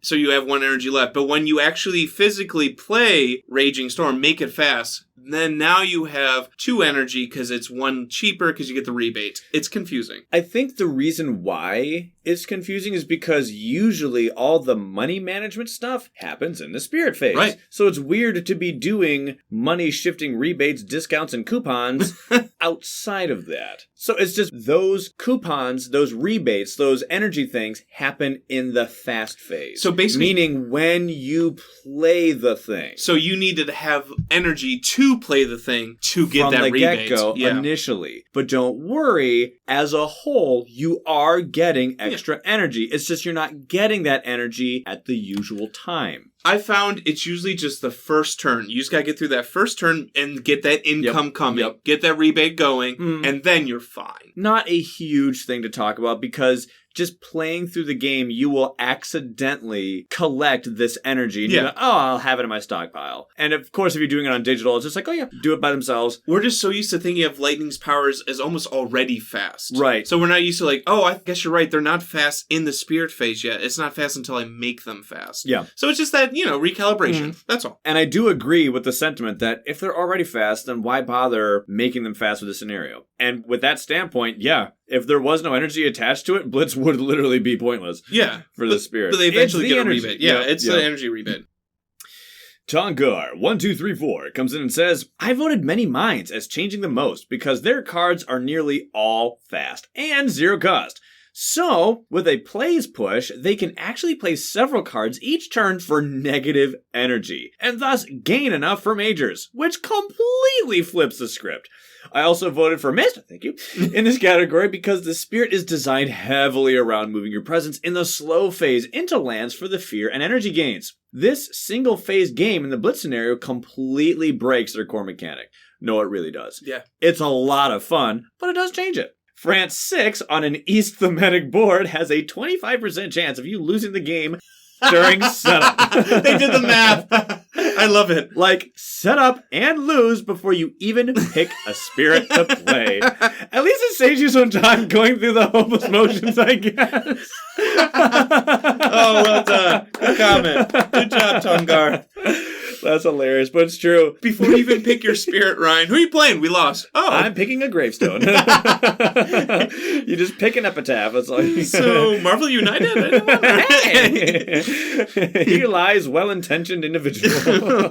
so you have 1 energy left. But when you actually physically play Raging Storm, make it fast, then now you have 2 energy because it's 1 cheaper because you get the rebate. It's confusing. I think the reason why it's confusing is because usually all the money management stuff happens in the Spirit phase. Right. So it's weird to be doing money shifting rebates, discounts, and coupons outside of that. So it's just those coupons, those rebates, those energy things happen in the fast phase. So basically, meaning when you play the thing. So you needed to have energy to play the thing to get that rebate. From the get-go initially. But don't worry, as a whole, you are getting extra energy. It's just you're not getting that energy at the usual time. I found it's usually just the first turn. You just gotta get through that first turn and get that income coming. Get that rebate going, and then you're fine. Not a huge thing to talk about because just playing through the game, you will accidentally collect this energy. And you go, I'll have it in my stockpile. And of course, if you're doing it on digital, it's just like, do it by themselves. We're just so used to thinking of Lightning's powers as almost already fast. Right. So we're not used to like, I guess you're right. They're not fast in the spirit phase yet. It's not fast until I make them fast. Yeah. So it's just that, recalibration. That's all. And I do agree with the sentiment that if they're already fast, then why bother making them fast with a scenario? And with that standpoint, if there was no energy attached to it, Blitz would literally be pointless. Yeah. For the spirit. But they eventually get a rebate. Yeah, it's the energy rebate. Tongar1234 comes in and says, I voted many mines as changing the most because their cards are nearly all fast and zero cost. So, with a plays push, they can actually play several cards each turn for negative energy, and thus gain enough for majors, which completely flips the script. I also voted for Mist, thank you, in this category because the spirit is designed heavily around moving your presence in the slow phase into lands for the fear and energy gains. This single phase game in the Blitz scenario completely breaks their core mechanic. No, it really does. Yeah. It's a lot of fun, but it does change it. France 6 on an East thematic board has a 25% chance of you losing the game during setup. They did the math. I love it. Like, set up and lose before you even pick a spirit to play. At least it saves you some time going through the hopeless motions, I guess. Oh, well done. Good comment. Good job, Tongar. That's hilarious, but it's true. Before you even pick your spirit, Ryan, who are you playing? We lost. Oh. I'm picking a gravestone. You just pick an epitaph. That's all you So, Marvel United? Hey! Here lies well-intentioned individual.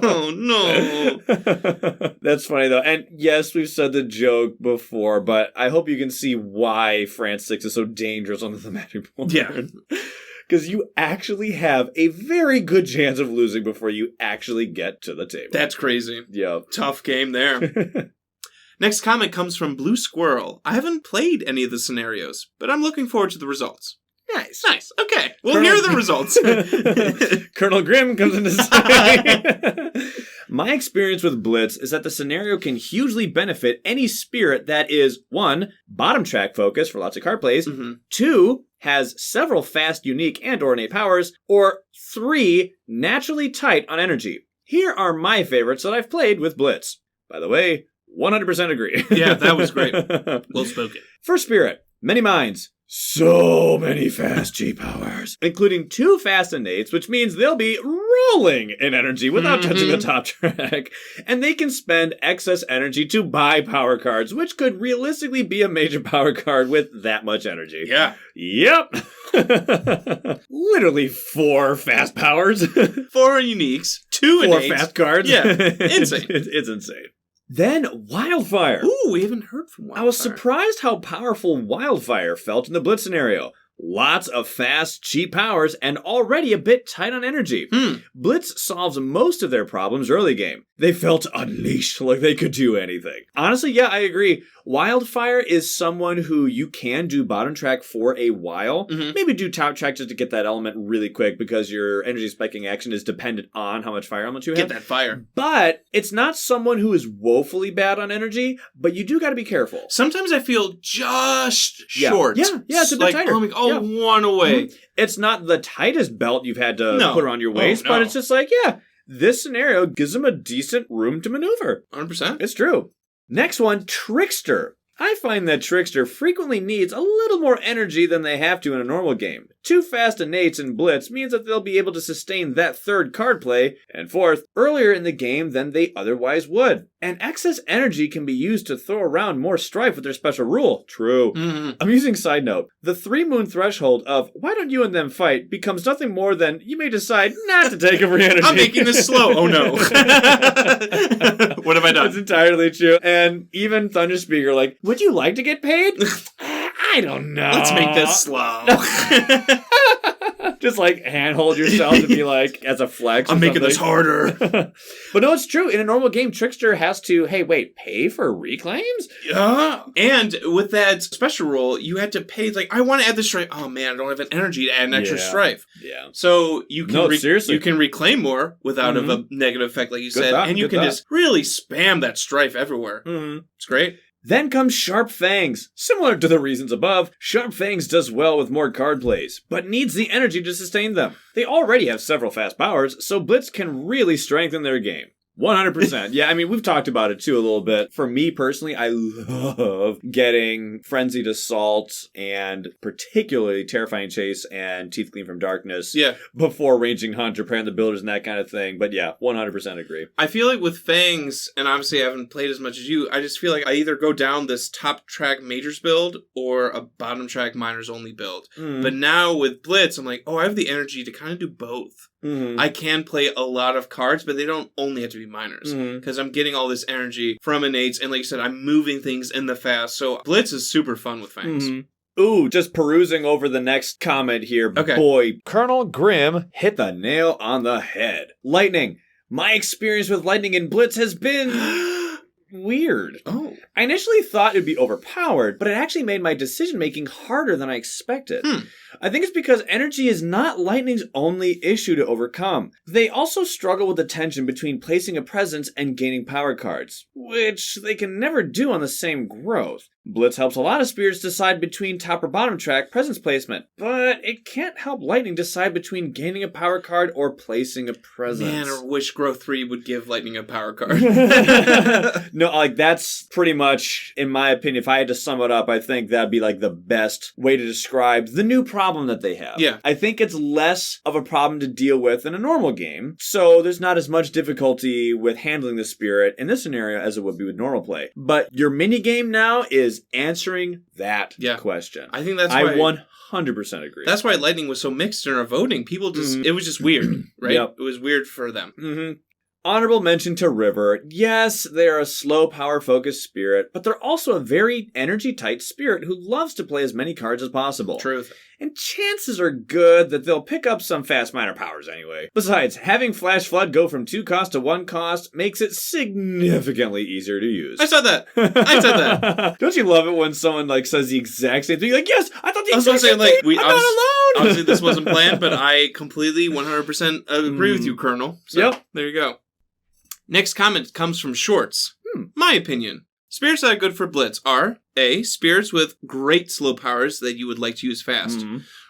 Oh, no. That's funny, though. And yes, we've said the joke before, but I hope you can see why France 6 is so dangerous on the thematic board. Yeah. Because you actually have a very good chance of losing before you actually get to the table. That's crazy. Yeah. Tough game there. Next comment comes from Blue Squirrel. I haven't played any of the scenarios, but I'm looking forward to the results. Nice. Okay. Well, here are the results. Colonel Grimm comes in to say, my experience with Blitz is that the scenario can hugely benefit any spirit that is, 1, bottom track focus for lots of card plays, 2, has several fast, unique, and or innate powers, or 3, naturally tight on energy. Here are my favorites that I've played with Blitz. By the way, 100% agree. Yeah, that was great. Well spoken. First spirit, many minds. So many fast G powers, including 2 fast innates, which means they'll be rolling in energy without touching the top track. And they can spend excess energy to buy power cards, which could realistically be a major power card with that much energy. Yeah. Yep. Literally 4 fast powers. 4 uniques, 2 4 innates. fast cards. Yeah, insane. It's insane. Then Wildfire. Ooh, we haven't heard from Wildfire. I was surprised how powerful Wildfire felt in the Blitz scenario. Lots of fast, cheap powers, and already a bit tight on energy. Blitz solves most of their problems early game. They felt unleashed, like they could do anything. Honestly, yeah, I agree. Wildfire is someone who you can do bottom track for a while. Maybe do top track just to get that element really quick because your energy spiking action is dependent on how much fire element you have. Get that fire. But it's not someone who is woefully bad on energy, but you do got to be careful. Sometimes I feel just short. Yeah, it's a bit tighter. One away. It's not the tightest belt you've had to put around your waist, but it's just like, this scenario gives them a decent room to maneuver. 100%. It's true. Next one, Trickster. I find that Trickster frequently needs a little more energy than they have to in a normal game. 2 fast innates in Blitz means that they'll be able to sustain that 3rd card play, and 4th, earlier in the game than they otherwise would. And excess energy can be used to throw around more strife with their special rule. True. Amusing side note, the 3-moon threshold of why don't you and them fight becomes nothing more than you may decide not to take a free energy. I'm making this slow. Oh no. What have I done? It's entirely true. And even Thunder Speaker, like, would you like to get paid? I don't know. Let's make this slow. Just like handhold yourself to be like, as a flex. I'm making this harder. But no, it's true. In a normal game, Trickster has to, hey, wait, pay for reclaims? Yeah. And with that special roll, you had to pay, like, I want to add this strife. Oh man, I don't have an energy to add an extra strife. Yeah. So you can seriously. You can reclaim more without a negative effect, like you said, thought, and you can just really spam that strife everywhere. Mm-hmm. It's great. Then comes Sharp Fangs. Similar to the reasons above, Sharp Fangs does well with more card plays, but needs the energy to sustain them. They already have several fast powers, so Blitz can really strengthen their game. 100%. Yeah, I mean, we've talked about it too a little bit. For me personally, I love getting Frenzied Assault and particularly Terrifying Chase and Teeth Gleam from Darkness before Ranging Hunt, repairing the builders and that kind of thing. But yeah, 100% agree. I feel like with Fangs, and obviously I haven't played as much as you, I just feel like I either go down this top track Majors build or a bottom track Minors only build. But now with Blitz, I'm like, oh, I have the energy to kind of do both. I can play a lot of cards, but they don't only have to be minors. Because I'm getting all this energy from innates, and like you said, I'm moving things in the fast. So Blitz is super fun with Fangs. Ooh, just perusing over the next comment here. Okay. Boy, Colonel Grimm hit the nail on the head. Lightning. My experience with Lightning in Blitz has been weird. Oh. I initially thought it'd be overpowered, but it actually made my decision-making harder than I expected. I think it's because energy is not Lightning's only issue to overcome. They also struggle with the tension between placing a presence and gaining power cards, which they can never do on the same growth. Blitz helps a lot of spirits decide between top or bottom track presence placement, but it can't help Lightning decide between gaining a power card or placing a presence. Man, I wish Growth 3 would give Lightning a power card. No, like that's pretty much, in my opinion, if I had to sum it up, I think that'd be like the best way to describe the new problem that they have. Yeah. I think it's less of a problem to deal with in a normal game, so there's not as much difficulty with handling the spirit in this scenario as it would be with normal play. But your mini game now is answering that question. I think that's why... I 100% agree. That's why Lightning was so mixed in our voting. People just... It was just weird, right? Yep. It was weird for them. Honorable mention to River. Yes, they're a slow, power-focused spirit, but they're also a very energy-tight spirit who loves to play as many cards as possible. Truth. And chances are good that they'll pick up some fast minor powers anyway. Besides, having Flash Flood go from 2 cost to 1 cost makes it significantly easier to use. I said that. Don't you love it when someone like says the exact same thing? You're like, yes, I thought the exact same thing. I'm not alone. Obviously, this wasn't planned, but I completely 100% agree with you, Colonel. So, there you go. Next comment comes from Shorts. My opinion. Spirits that are good for Blitz are A. Spirits with great slow powers that you would like to use fast.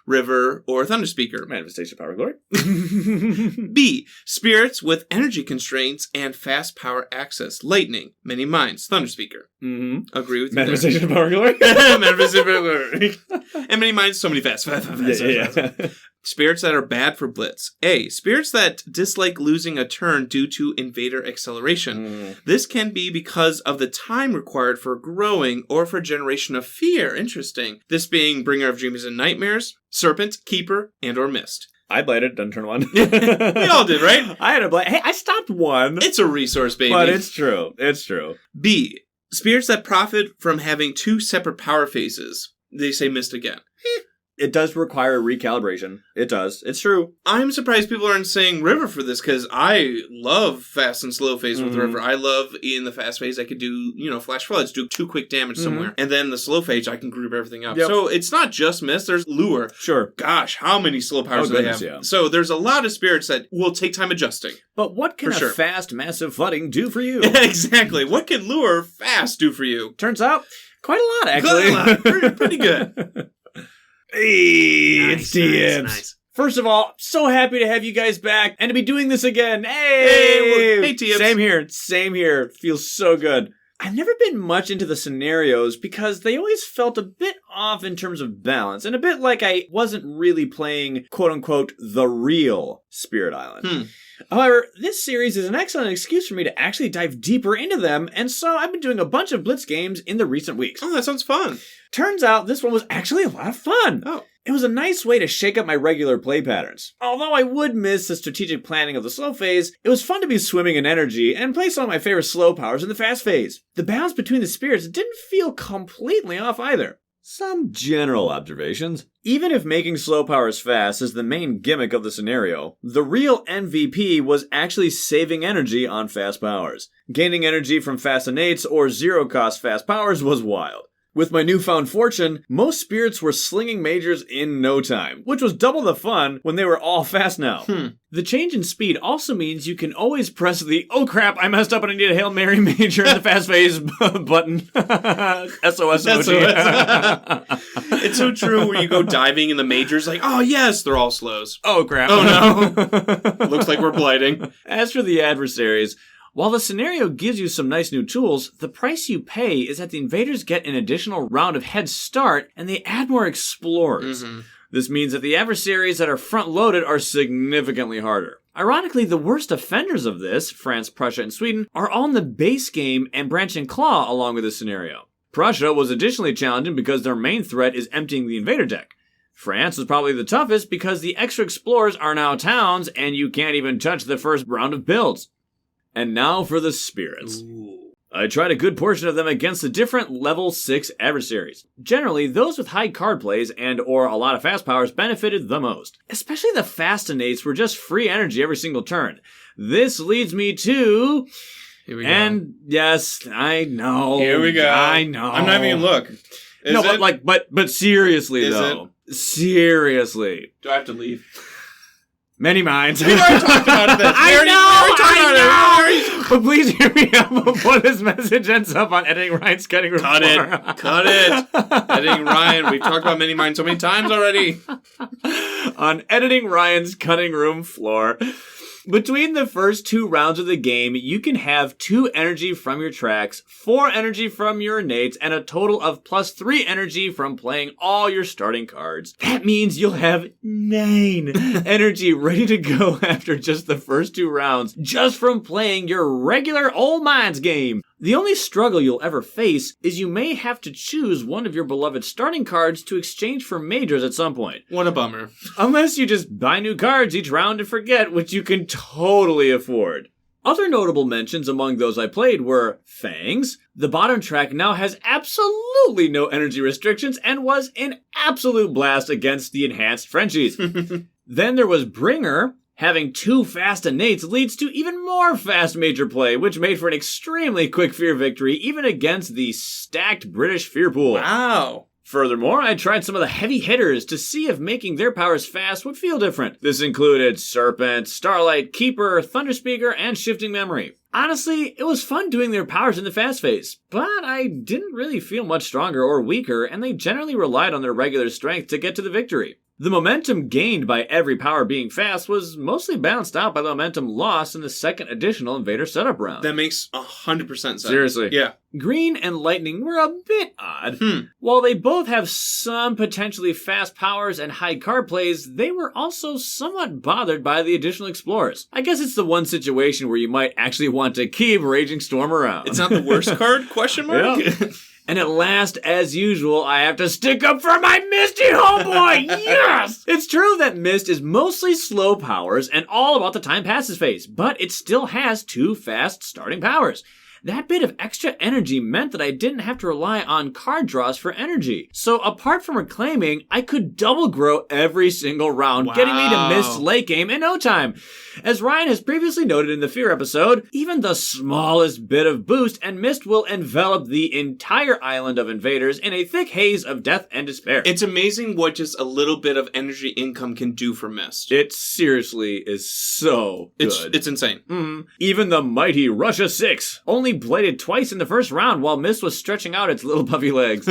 River or Thunderspeaker. Manifestation Power Glory. B. Spirits with energy constraints and fast power access. Lightning, Many Minds, Thunderspeaker. Agree with you. Manifestation Power Glory. Manifestation Power Glory. And Many Minds, so many fast. Spirits that are bad for Blitz. A. Spirits that dislike losing a turn due to invader acceleration. This can be because of the time required for growing or for generation of fear. Interesting. This being Bringer of Dreams and Nightmares, Serpent, Keeper, and or Mist. I played it, done turn 1. We all did, right? I had a blade. Hey, I stopped 1. It's a resource, baby. But it's true. It's true. B. Spirits that profit from having 2 separate power phases. They say Mist again. It does require recalibration. It does. It's true. I'm surprised people aren't saying River for this, because I love fast and slow phase with River. I love in the fast phase I could do, Flash Floods, do 2 quick damage somewhere. And then the slow phase I can group everything up. So it's not just Mist, there's Lure. Sure. Gosh, how many slow powers do they have? Yeah. So there's a lot of spirits that will take time adjusting. But what can a fast, massive flooding do for you? Exactly. What can Lure fast do for you? Turns out, quite a lot, actually. Quite a lot. Pretty good. Hey, it's DMs. Nice. First of all, so happy to have you guys back and to be doing this again. Hey, TMs. Same here. Feels so good. I've never been much into the scenarios because they always felt a bit off in terms of balance and a bit like I wasn't really playing, quote unquote, the real Spirit Island. However, this series is an excellent excuse for me to actually dive deeper into them, and so I've been doing a bunch of Blitz games in the recent weeks. Oh, that sounds fun. Turns out this one was actually a lot of fun. Oh. It was a nice way to shake up my regular play patterns. Although I would miss the strategic planning of the slow phase, it was fun to be swimming in energy and play some of my favorite slow powers in the fast phase. The balance between the spirits didn't feel completely off either. Some general observations. Even if making slow powers fast is the main gimmick of the scenario, the real MVP was actually saving energy on fast powers. Gaining energy from fast innates or zero-cost fast powers was wild. With my newfound fortune, most spirits were slinging majors in no time, which was double the fun when they were all fast now. The change in speed also means you can always press the "oh crap, I messed up and I need a Hail Mary major" in the fast phase button. SOS emoji. It's so true where you go diving in the majors like, oh yes, they're all slows. Oh crap. Oh no. Looks like we're blighting. As for the adversaries, while the scenario gives you some nice new tools, the price you pay is that the invaders get an additional round of head start and they add more explorers. This means that the adversaries that are front-loaded are significantly harder. Ironically, the worst offenders of this, France, Prussia, and Sweden, are all in the base game and Branch and Claw along with this scenario. Prussia was additionally challenging because their main threat is emptying the invader deck. France was probably the toughest because the extra explorers are now towns and you can't even touch the first round of builds. And now for the spirits. I tried a good portion of them against the different level 6 adversaries. Generally, those with high card plays and or a lot of fast powers benefited the most. Especially the fast innates were just free energy every single turn. This leads me to... Here we go. And yes, I know. Here we go. I know. I'm not even gonna look. Is no, it? but seriously Is though. Seriously. Do I have to leave? Many minds. We already talked about this. I know. But please hear me out before this message ends up on Editing Ryan's Cutting Room Floor. Cut it. Editing Ryan. We've talked about Mini Mind so many times already. On Editing Ryan's Cutting Room Floor. Between the first 2 rounds of the game, you can have 2 energy from your tracks, 4 energy from your innates, and a total of plus 3 energy from playing all your starting cards. That means you'll have 9 energy ready to go after just the first 2 rounds, just from playing your regular Old Minds game. The only struggle you'll ever face is you may have to choose one of your beloved starting cards to exchange for majors at some point. What a bummer. Unless you just buy new cards each round and forget, which you can totally afford. Other notable mentions among those I played were Fangs. The bottom track now has absolutely no energy restrictions and was an absolute blast against the enhanced Frenchies. Then there was Bringer. Having 2 fast innates leads to even more fast major play, which made for an extremely quick fear victory even against the stacked British fear pool. Wow. Furthermore, I tried some of the heavy hitters to see if making their powers fast would feel different. This included Serpent, Starlight, Keeper, Thunderspeaker, and Shifting Memory. Honestly, it was fun doing their powers in the fast phase, but I didn't really feel much stronger or weaker, and they generally relied on their regular strength to get to the victory. The momentum gained by every power being fast was mostly balanced out by the momentum lost in the second additional invader setup round. That makes 100% sense. Seriously. Yeah. Green and Lightning were a bit odd. While they both have some potentially fast powers and high card plays, they were also somewhat bothered by the additional explorers. I guess it's the one situation where you might actually want to keep Raging Storm around. It's not the worst card? Question mark? Yeah. And at last, as usual, I have to stick up for my Misty homeboy! Yes! It's true that Mist is mostly slow powers and all about the time passes phase, but it still has 2 fast starting powers. That bit of extra energy meant that I didn't have to rely on card draws for energy. So apart from reclaiming, I could double grow every single round, getting me to Mist's late game in no time. As Ryan has previously noted in the Fear episode, even the smallest bit of boost and Mist will envelop the entire island of invaders in a thick haze of death and despair. It's amazing what just a little bit of energy income can do for Mist. It seriously is so good. It's insane. Even the mighty Russia 6 only bladed twice in the first round while Mist was stretching out its little puffy legs.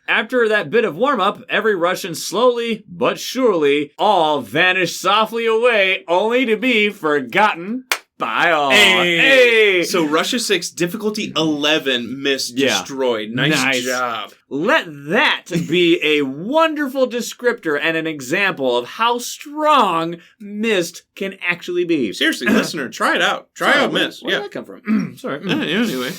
After that bit of warm-up, every Russian slowly, but surely, all vanished softly away, only to be forgotten by all. Hey! So Russia 6, difficulty 11, Mist destroyed. Nice job. Let that be a wonderful descriptor and an example of how strong Mist can actually be. Seriously, listener, try it out. Try out Mist. Where did that come from? Sorry. Anyway.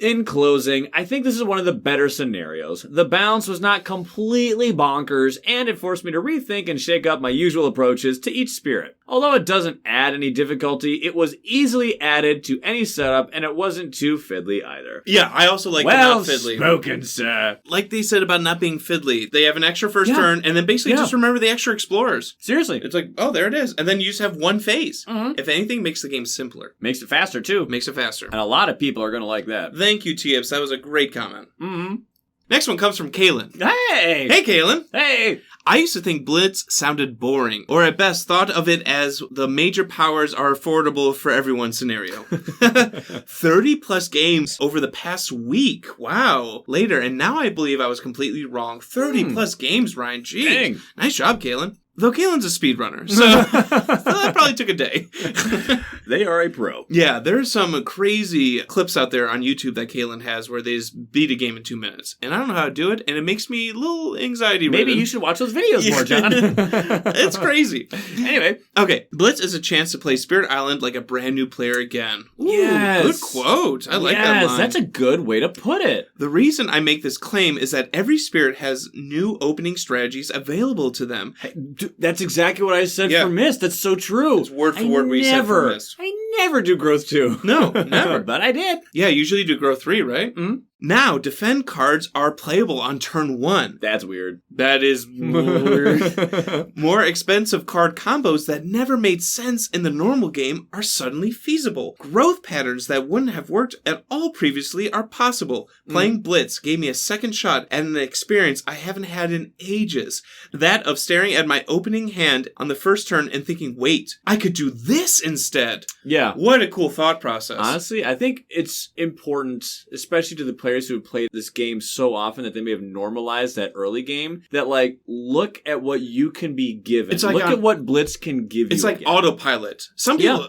In closing, I think this is one of the better scenarios. The balance was not completely bonkers, and it forced me to rethink and shake up my usual approaches to each spirit. Although it doesn't add any difficulty, it was easily added to any setup, and it wasn't too fiddly either. Yeah, I also like Well the not fiddly. spoken, sir. Like they said about not being fiddly. They have an extra first turn, and then basically just remember the extra explorers. Seriously. It's like, oh, there it is. And then you just have one phase. If anything, makes the game simpler. Makes it faster, too. Makes it faster. And a lot of people are going to like that. Thank you, Tips. That was a great comment. Next one comes from Kaylin. Hey! Hey, Kaylin. Hey! I used to think Blitz sounded boring, or at best thought of it as the major powers are affordable for everyone scenario. 30 plus games over the past week. Wow. Later, and now I believe I was completely wrong. 30 plus games, Ryan. Jeez. Dang. Nice job, Kaylin. Though Kaylin's a speedrunner, so that probably took a day. They are a pro. Yeah, there's some crazy clips out there on YouTube that Kaylin has where they just beat a game in 2 minutes. And I don't know how to do it, and it makes me a little anxiety-ridden. Maybe you should watch those videos more, John. It's crazy. Anyway. Okay, Blitz is a chance to play Spirit Island like a brand new player again. Ooh, yes. Good quote. I like that line. That's a good way to put it. The reason I make this claim is that every spirit has new opening strategies available to them. Hey, that's exactly what I said for Mist. That's so true. It's word for word what you said for Mist. I never do growth 2. No, never. But I did. Yeah, usually do growth 3, right? Mm-hmm. Now, defend cards are playable on turn 1. That's weird. That is weird. More expensive card combos that never made sense in the normal game are suddenly feasible. Growth patterns that wouldn't have worked at all previously are possible. Playing Blitz gave me a second shot at an experience I haven't had in ages. That of staring at my opening hand on the first turn and thinking, wait, I could do this instead. Yeah. What a cool thought process. Honestly, I think it's important, especially to the players who have played this game so often that they may have normalized that early game, that like, look at what you can be given. It's like look at what Blitz can give you. It's like autopilot. Some people,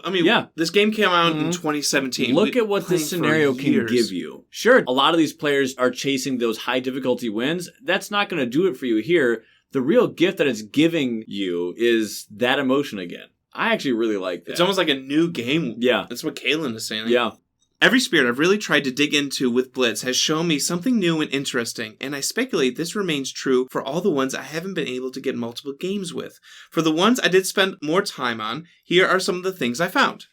this game came out in 2017. Look at what this scenario can give you. Sure, a lot of these players are chasing those high difficulty wins. That's not going to do it for you here. The real gift that it's giving you is that emotion again. I actually really like that. It's almost like a new game. Yeah. That's what Kaylin is saying. Yeah. Every spirit I've really tried to dig into with Blitz has shown me something new and interesting, and I speculate this remains true for all the ones I haven't been able to get multiple games with. For the ones I did spend more time on, here are some of the things I found.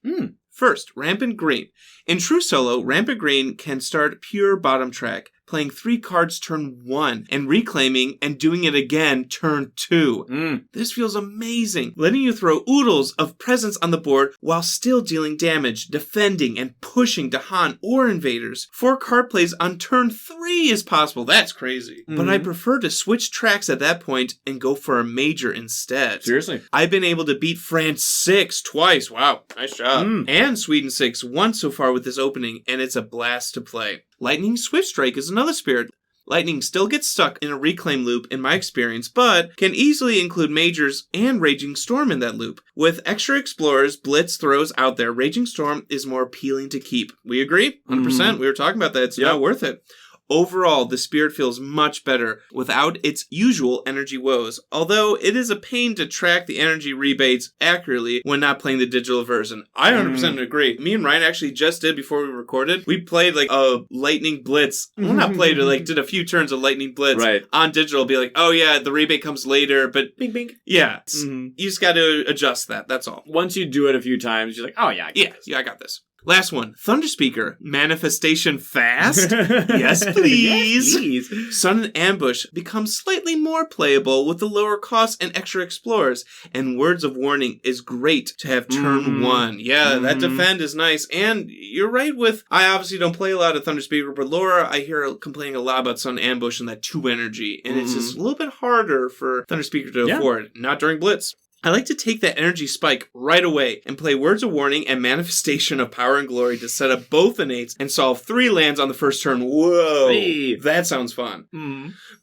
First, Rampant Green. In true solo, Rampant Green can start pure bottom track, playing 3 cards turn 1, and reclaiming and doing it again turn 2. This feels amazing, letting you throw oodles of presence on the board while still dealing damage, defending, and pushing to haunt or invaders. 4 card plays on turn 3 is possible. That's crazy. But I prefer to switch tracks at that point and go for a major instead. Seriously? I've been able to beat France 6 twice. Wow, nice job. And Sweden 6 once so far with this opening, and it's a blast to play. Lightning Swift Strike is another spirit. Lightning still gets stuck in a reclaim loop in my experience, but can easily include Majors and Raging Storm in that loop. With extra explorers Blitz throws out there, Raging Storm is more appealing to keep. We agree? 100%. We were talking about that. It's not worth it. Overall, the spirit feels much better without its usual energy woes, although it is a pain to track the energy rebates accurately when not playing the digital version. I 100% agree. Me and Ryan actually just did before we recorded. We played like a Lightning Blitz. Well, not played, but like did a few turns of Lightning Blitz on digital. Be like, oh yeah, the rebate comes later, but bing bing. Yeah, you just got to adjust that. That's all. Once you do it a few times, you're like, oh yeah, I got this. Last one, Thunderspeaker. Manifestation fast? Yes, please. Yes, please. Sudden Ambush becomes slightly more playable with the lower costs and extra explorers. And Words of Warning is great to have turn 1. Yeah, that defend is nice. And you're right with, I obviously don't play a lot of Thunderspeaker, but Laura, I hear her complaining a lot about Sudden Ambush and that 2 energy. And it's just a little bit harder for Thunderspeaker to afford. Not during Blitz. I like to take that energy spike right away and play Words of Warning and Manifestation of Power and Glory to set up both innates and solve 3 lands on the first turn. Whoa! Hey. That sounds fun.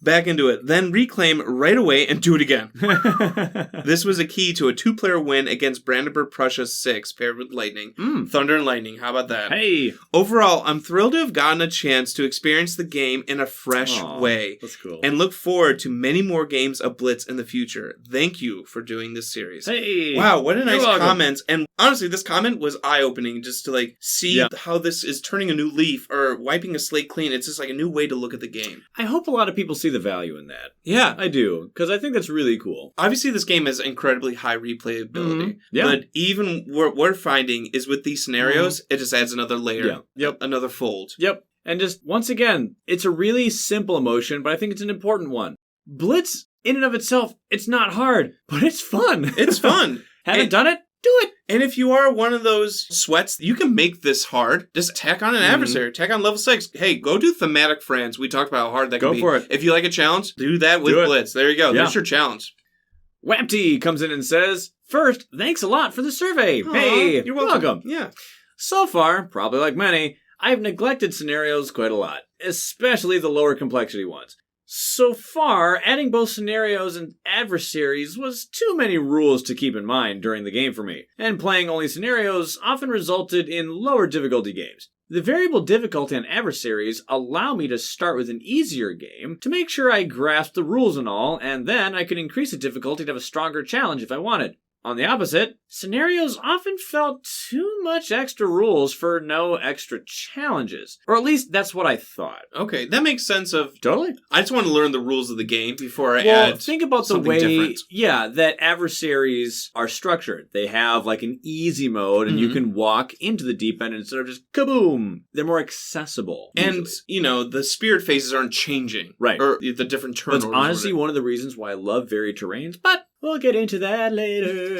Back into it. Then reclaim right away and do it again. This was a key to a 2-player win against Brandenburg Prussia 6 paired with Lightning. Thunder and Lightning. How about that? Hey! Overall, I'm thrilled to have gotten a chance to experience the game in a fresh way. That's cool. And look forward to many more games of Blitz in the future. Thank you for doing this this series. Hey! Wow, what a nice welcome. comment. And honestly, this comment was eye-opening just to like see how this is turning a new leaf or wiping a slate clean. It's just like a new way to look at the game. I hope a lot of people see the value in that. Yeah. I do, because I think that's really cool. Obviously, this game has incredibly high replayability. Mm-hmm. Yeah. But even what we're finding is with these scenarios, it just adds another layer. Yeah. Yep. Another fold. Yep. And just, once again, it's a really simple emotion, but I think it's an important one. Blitz, in and of itself, it's not hard, but it's fun. It's fun. Haven't done it? Do it. And if you are one of those sweats, you can make this hard. Just tack on an adversary. Tack on level 6. Hey, go do thematic France. We talked about how hard that can be. Go for it. If you like a challenge, do that with Blitz. There you go. Yeah. There's your challenge. Wapty comes in and says, first, thanks a lot for the survey. Aww, hey, you're welcome. Yeah. So far, probably like many, I've neglected scenarios quite a lot, especially the lower complexity ones. So far, adding both scenarios and adversaries was too many rules to keep in mind during the game for me, and playing only scenarios often resulted in lower difficulty games. The variable difficulty on adversaries allow me to start with an easier game to make sure I grasp the rules and all, and then I could increase the difficulty to have a stronger challenge if I wanted. On the opposite, scenarios often felt too much extra rules for no extra challenges. Or at least that's what I thought. Okay, that makes sense of... Totally. I just want to learn the rules of the game before I add think about the way, different. that adversaries are structured. They have like an easy mode, and you can walk into the deep end instead of just kaboom. They're more accessible. And, usually. you know, the spirit phases aren't changing. Right. Or the different turn That's orders. honestly one of the reasons why I love varied terrains, but we'll get into that later.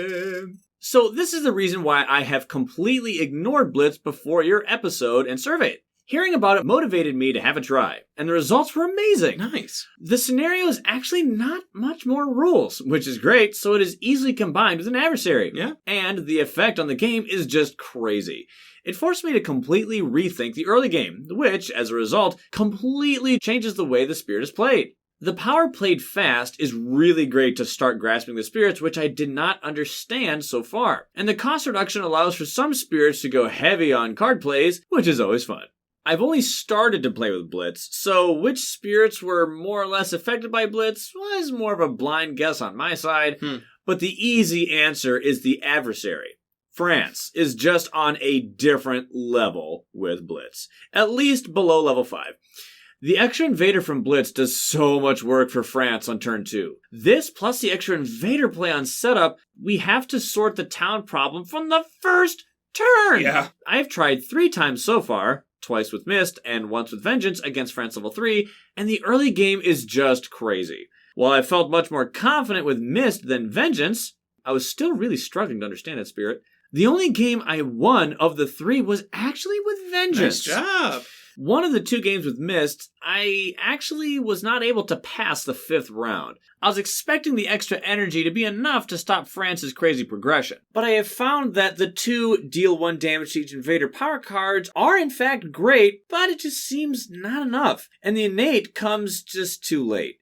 So this is the reason why I have completely ignored Blitz before your episode and surveyed. Hearing about it motivated me to have a try, and the results were amazing. Nice. The scenario is actually not much more rules, which is great, so it is easily combined with an adversary. Yeah. And the effect on the game is just crazy. It forced me to completely rethink the early game, which, as a result, completely changes the way the spirit is played. The power played fast is really great to start grasping the spirits, which I did not understand so far. And the cost reduction allows for some spirits to go heavy on card plays, which is always fun. I've only started to play with Blitz, so which spirits were more or less affected by Blitz was more of a blind guess on my side, but the easy answer is the adversary. France is just on a different level with Blitz, at least below level 5. The extra invader from Blitz does so much work for France on turn 2. This plus the extra invader play on setup, we have to sort the town problem from the first turn. Yeah. I've tried 3 times so far, twice with Mist and once with Vengeance against France level 3, and the early game is just crazy. While I felt much more confident with Mist than Vengeance, I was still really struggling to understand that spirit. The only game I won of the 3 was actually with Vengeance. Nice job. One of the 2 games with Mist, I actually was not able to pass the 5th round. I was expecting the extra energy to be enough to stop France's crazy progression. But I have found that the 2 deal 1 damage to each invader power cards are in fact great, but it just seems not enough. And the innate comes just too late.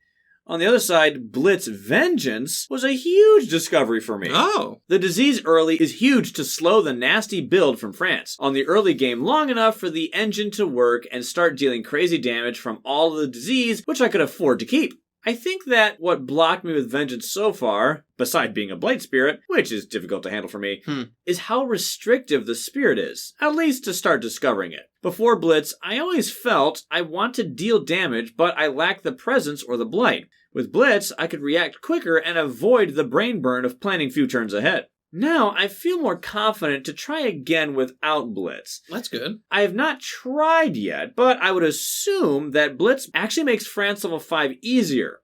On the other side, Blitz Vengeance was a huge discovery for me. Oh. The disease early is huge to slow the nasty build from France on the early game long enough for the engine to work and start dealing crazy damage from all the disease, which I could afford to keep. I think that what blocked me with Vengeance so far, beside being a Blight Spirit, which is difficult to handle for me, is how restrictive the spirit is, at least to start discovering it. Before Blitz, I always felt I want to deal damage, but I lack the presence or the Blight. With Blitz, I could react quicker and avoid the brain burn of planning few turns ahead. Now, I feel more confident to try again without Blitz. That's good. I have not tried yet, but I would assume that Blitz actually makes France level 5 easier.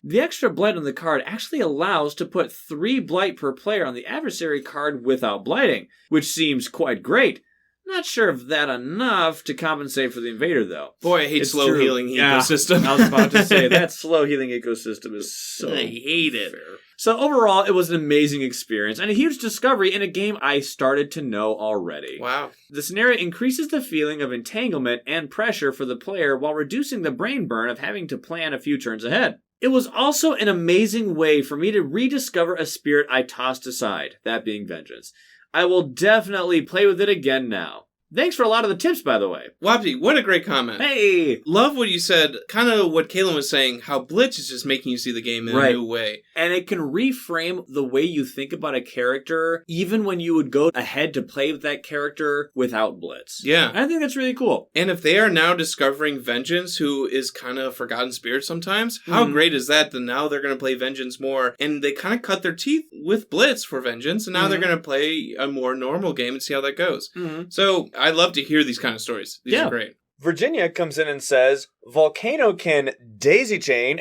The extra Blight on the card actually allows to put 3 Blight per player on the adversary card without blighting, which seems quite great. Not sure if that enough to compensate for the invader, though. Boy, I hate It's slow true. healing ecosystem. I was about to say, that slow healing ecosystem is so I hate it. fair. So overall, it was an amazing experience and a huge discovery in a game I started to know already. Wow. The scenario increases the feeling of entanglement and pressure for the player while reducing the brain burn of having to plan a few turns ahead. It was also an amazing way for me to rediscover a spirit I tossed aside, that being Vengeance. I will definitely play with it again now. Thanks for a lot of the tips, by the way. Wapty, what a great comment. Hey! Love what you said, kind of what Kaylin was saying, how Blitz is just making you see the game in a new way. And it can reframe the way you think about a character, even when you would go ahead to play with that character without Blitz. Yeah. I think that's really cool. And if they are now discovering Vengeance, who is kind of a forgotten spirit sometimes, how great is that now they're going to play Vengeance more? And they kind of cut their teeth with Blitz for Vengeance, and now they're going to play a more normal game and see how that goes. So I love to hear these kind of stories. These are great. Virginia comes in and says, Volcano can daisy chain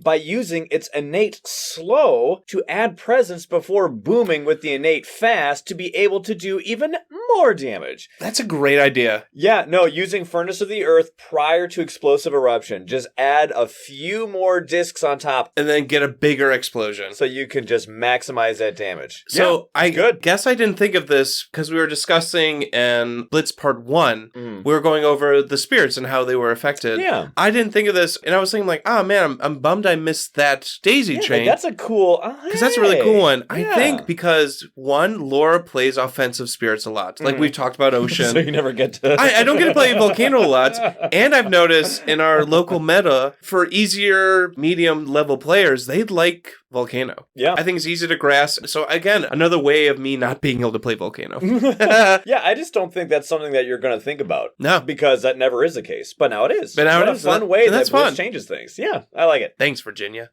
by using its innate slow to add presence before booming with the innate fast to be able to do even more damage. That's a great idea. Yeah, no, using Furnace of the Earth prior to explosive eruption. Just add a few more discs on top. And then get a bigger explosion. So you can just maximize that damage. So I guess I didn't think of this because we were discussing in Blitz Part 1. We were going over the spirits and how they were affected. Yeah. I didn't think of this, and I was thinking like, oh man, I'm bummed I missed that daisy chain. That's a cool... Because that's a really cool one. I think because, one, Laura plays offensive spirits a lot. Like we've talked about Ocean. So you never get to... I don't get to play Volcano a lot. And I've noticed in our local meta, for easier medium level players, they'd like Volcano. Yeah. I think it's easy to grasp. So again, another way of me not being able to play Volcano. Yeah, I just don't think that's something that you're going to think about. No. Because that never is the case. But now it is. But now what it a is. fun way that's that Blitz fun. changes things. Yeah, I like it. Thanks, Virginia.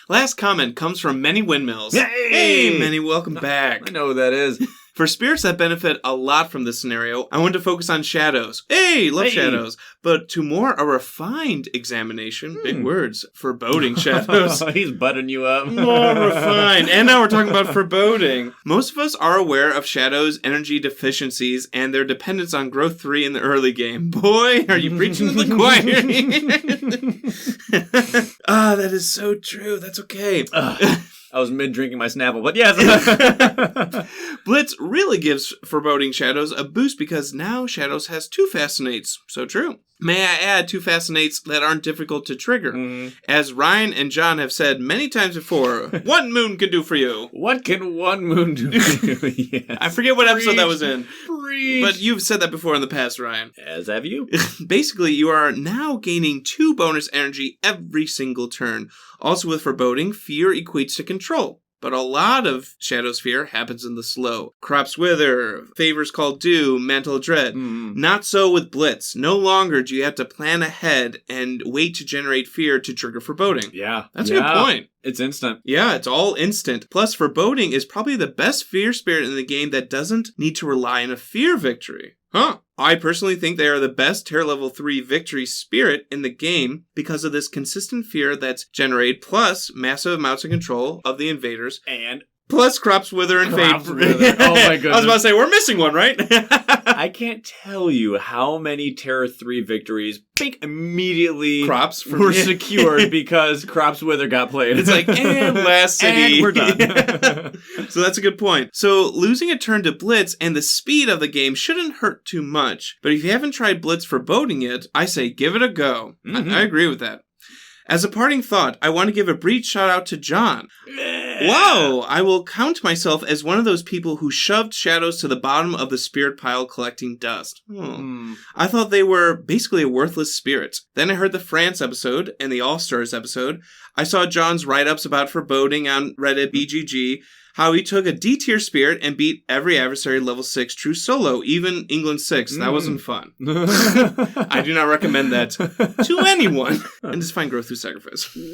Last comment comes from Many Windmills. Hey, Many, welcome back. I know who that is. For spirits that benefit a lot from this scenario, I want to focus on shadows. Love shadows. But to more a refined examination, big words, foreboding shadows. He's butting you up. More refined. And now we're talking about foreboding. Most of us are aware of shadows' energy deficiencies and their dependence on growth 3 in the early game. Boy, are you preaching to the choir. That is so true. That's okay. I was mid-drinking my Snapple, but yes. Blitz really gives foreboding shadows a boost because now shadows has 2 fascinates. So true. May I add 2 fascinates that aren't difficult to trigger? As Ryan and John have said many times before, 1 moon can do for you. What can 1 moon do for you? Yes. I forget what episode that was in. Preach. But you've said that before in the past, Ryan. As have you. Basically, you are now gaining 2 bonus energy every single turn. Also with foreboding, fear equates to control. But a lot of Shadow's fear happens in the slow. Crops Wither, Favors Called Due, Mantle of Dread. Not so with Blitz. No longer do you have to plan ahead and wait to generate fear to trigger foreboding. Yeah. That's a good point. It's instant. Yeah, it's all instant. Plus, foreboding is probably the best fear spirit in the game that doesn't need to rely on a fear victory. I personally think they are the best tier level 3 victory spirit in the game because of this consistent fear that's generated, plus massive amounts of control of the invaders. And plus Crops Wither and Fade. Oh my goodness. I was about to say, we're missing one, right? I can't tell you how many Terror 3 victories immediately Crops were secured because Crops Wither got played. It's like, and last city. And we're done. So that's a good point. So losing a turn to Blitz and the speed of the game shouldn't hurt too much. But if you haven't tried Blitz foreboding yet, I say give it a go. I agree with that. As a parting thought, I want to give a brief shout out to John. Whoa! I will count myself as one of those people who shoved shadows to the bottom of the spirit pile collecting dust. I thought they were basically a worthless spirit. Then I heard the France episode and the All-Stars episode. I saw John's write-ups about foreboding on Reddit BGG, how he took a D-tier spirit and beat every adversary level 6 true solo, even England 6. That wasn't fun. I do not recommend that to anyone. And just find growth through sacrifice. Put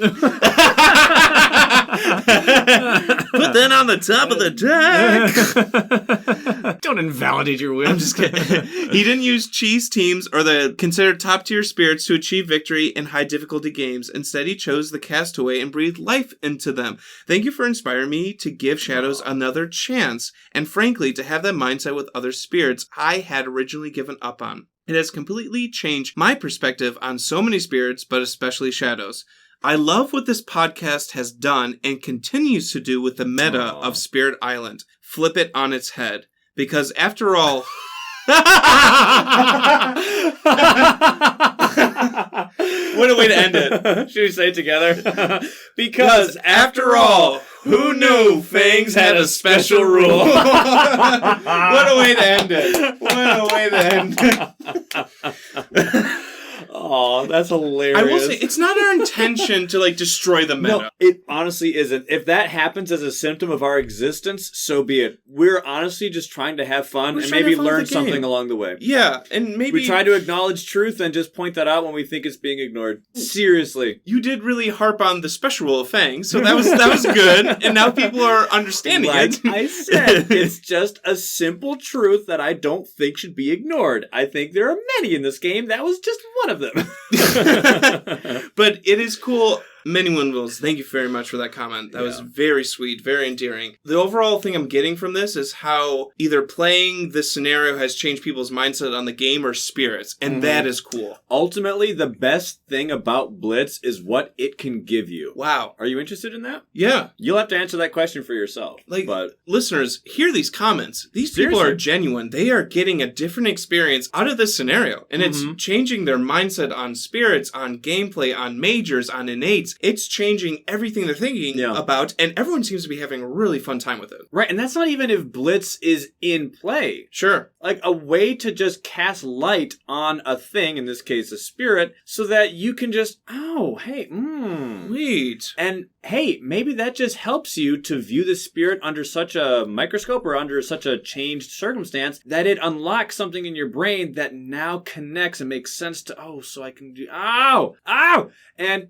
that on the top of the deck. Don't invalidate your win. I'm just kidding. He didn't use cheese teams or the considered top-tier spirits to achieve victory in high-difficulty games. Instead, he chose the Castaway and breathed life into them. Thank you for inspiring me to give Shadows another chance, and frankly, to have that mindset with other spirits I had originally given up on. It has completely changed my perspective on so many spirits, but especially Shadows. I love what this podcast has done and continues to do with the meta of Spirit Island. Flip it on its head. Because after all... What a way to end it. Should we say it together? Because after all, who knew Fangs had a special rule? What a way to end it. What a way to end it. Oh, That's hilarious. I will say, it's not our intention to, like, destroy the meta. No, it honestly isn't. If that happens as a symptom of our existence, so be it. We're honestly just trying to have fun and maybe learn something along the way. Yeah, and maybe... We try to acknowledge truth and just point that out when we think it's being ignored. Seriously. You did really harp on the special rule of Fang, so that was good, and now people are understanding it. Like I said, it's just a simple truth that I don't think should be ignored. I think there are many in this game. That was just one of them. But it is cool. Many Windmills, thank you very much for that comment. That was very sweet, very endearing. The overall thing I'm getting from this is how either playing this scenario has changed people's mindset on the game or spirits, and that is cool. Ultimately, the best thing about Blitz is what it can give you. Wow. Are you interested in that? Yeah. You'll have to answer that question for yourself. But listeners, hear these comments. These people are genuine. They are getting a different experience out of this scenario, and it's changing their mindset on spirits, on gameplay, on majors, on innates. It's changing everything they're thinking about, and everyone seems to be having a really fun time with it. Right, and that's not even if Blitz is in play. Sure. Like a way to just cast light on a thing, in this case a spirit, so that you can just, Sweet. And hey, maybe that just helps you to view the spirit under such a microscope or under such a changed circumstance that it unlocks something in your brain that now connects and makes sense to, so I can do, And,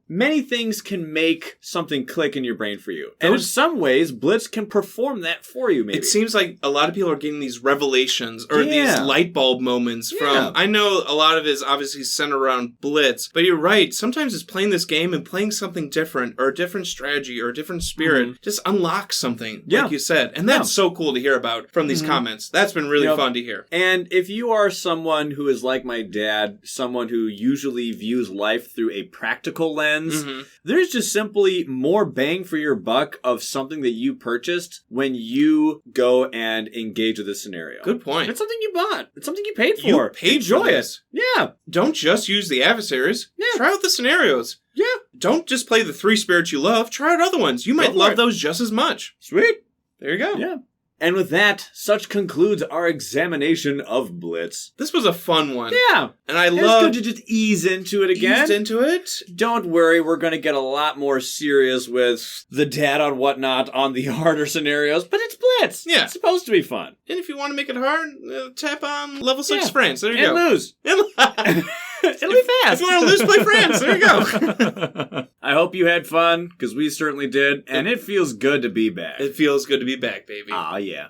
many things can make something click in your brain for you. And in some ways, Blitz can perform that for you, maybe. It seems like a lot of people are getting these revelations or these light bulb moments from... I know a lot of it is obviously centered around Blitz, but you're right. Sometimes it's playing this game and playing something different or a different strategy or a different spirit just unlocks something, like you said. And that's so cool to hear about from these comments. That's been really fun to hear. And if you are someone who is like my dad, someone who usually views life through a practical lens, there's just simply more bang for your buck of something that you purchased when you go and engage with this scenario. Good point. It's something you bought. It's something you paid for. You paid Enjoy for this. it. Yeah. Don't just use the adversaries. Try out the scenarios. Yeah. Don't just play the 3 spirits you love. Try out other ones. You might love those just as much. Sweet. There you go. Yeah. And with that, such concludes our examination of Blitz. This was a fun one. Yeah. And I love... It's good to just ease into it again. Eased into it. Don't worry, we're going to get a lot more serious with the data and whatnot on the harder scenarios, but it's Blitz. Yeah. It's supposed to be fun. And if you want to make it hard, tap on level 6 France. There you go. And lose. It'll be fast. If you want to lose, play France. There you go. I hope you had fun, because we certainly did, and it feels good to be back. It feels good to be back, baby. Ah, yeah.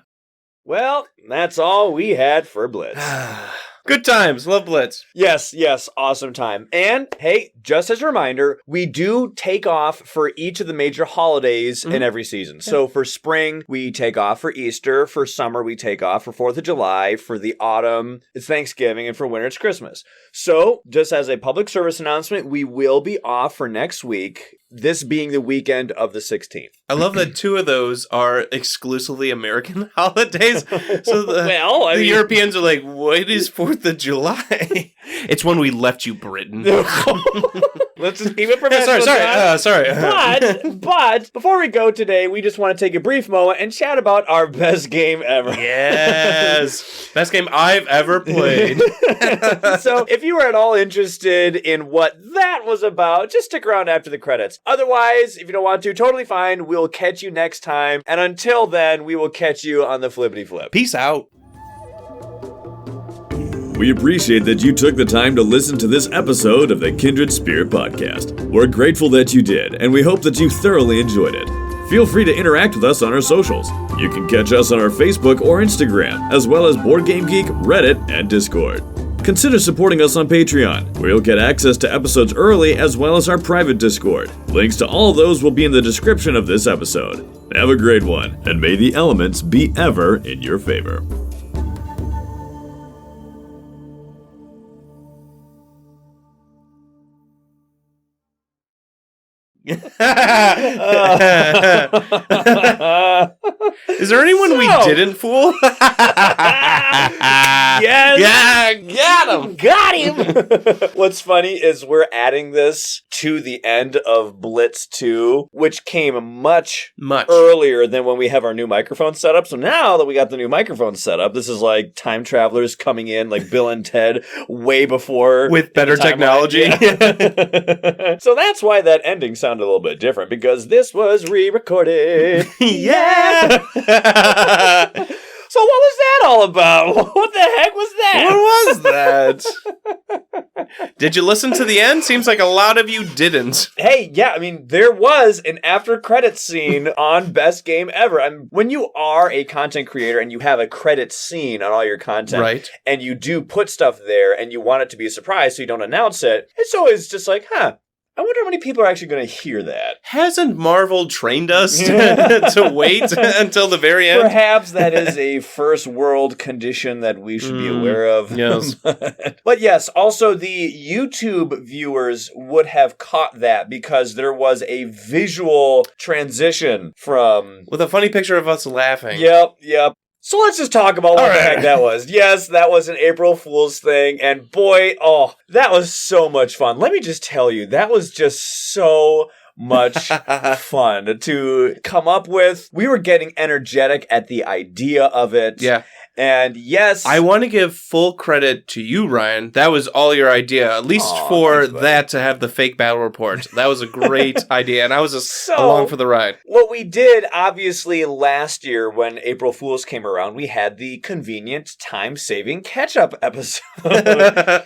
Well, that's all we had for Blitz. Good times. Love Blitz. Yes, awesome time. And, hey, just as a reminder, we do take off for each of the major holidays in every season. So for spring, we take off for Easter. For summer, we take off for 4th of July. For the autumn, it's Thanksgiving. And for winter, it's Christmas. So, just as a public service announcement, we will be off for next week, this being the weekend of the 16th. I love that 2 of those are exclusively American holidays. So the Europeans are like, what is 4th of July? It's when we left you, Britain. Let's just keep it professional. Sorry. But before we go today, we just want to take a brief moment and chat about our best game ever. Yes. Best game I've ever played. So if you are at all interested in what that was about, just stick around after the credits. Otherwise, if you don't want to, totally fine. We'll catch you next time. And until then, we will catch you on the flippity flip. Peace out. We appreciate that you took the time to listen to this episode of the Kindred Spirit Podcast. We're grateful that you did, and we hope that you thoroughly enjoyed it. Feel free to interact with us on our socials. You can catch us on our Facebook or Instagram, as well as Board Game Geek, Reddit, and Discord. Consider supporting us on Patreon, where you'll get access to episodes early as well as our private Discord. Links to all those will be in the description of this episode. Have a great one, and may the elements be ever in your favor. Is there anyone we didn't fool? Yes. Yeah, Got him! What's funny is we're adding this to the end of Blitz 2, which came much earlier than when we have our new microphone set up. So now that we got the new microphone set up, this is like time travelers coming in, like Bill and Ted, way before. With better technology. Yeah. So that's why that ending sounded a little bit different, because this was re-recorded. Yeah! So what was that all about? What the heck was that? What was that? Did you listen to the end? Seems like a lot of you didn't. Hey, yeah, I mean, there was an after credits scene on Best Game Ever. I mean, when you are a content creator and you have a credit scene on all your content, right, and you do put stuff there and you want it to be a surprise so you don't announce it, it's always just like, I wonder how many people are actually going to hear that. Hasn't Marvel trained us to wait until the very end? Perhaps that is a first world condition that we should be aware of. Yes. But yes, also the YouTube viewers would have caught that because there was a visual transition from... with a funny picture of us laughing. Yep. So let's just talk about what the heck that was. Yes, that was an April Fool's thing, and boy, that was so much fun. Let me just tell you, that was just so much fun to come up with. We were getting energetic at the idea of it. Yeah. And yes, I want to give full credit to you, Ryan. That was all your idea, at least for that to have the fake battle report. That was a great idea, and I was along for the ride. What we did, obviously, last year when April Fool's came around, we had the convenient time-saving catch-up episode.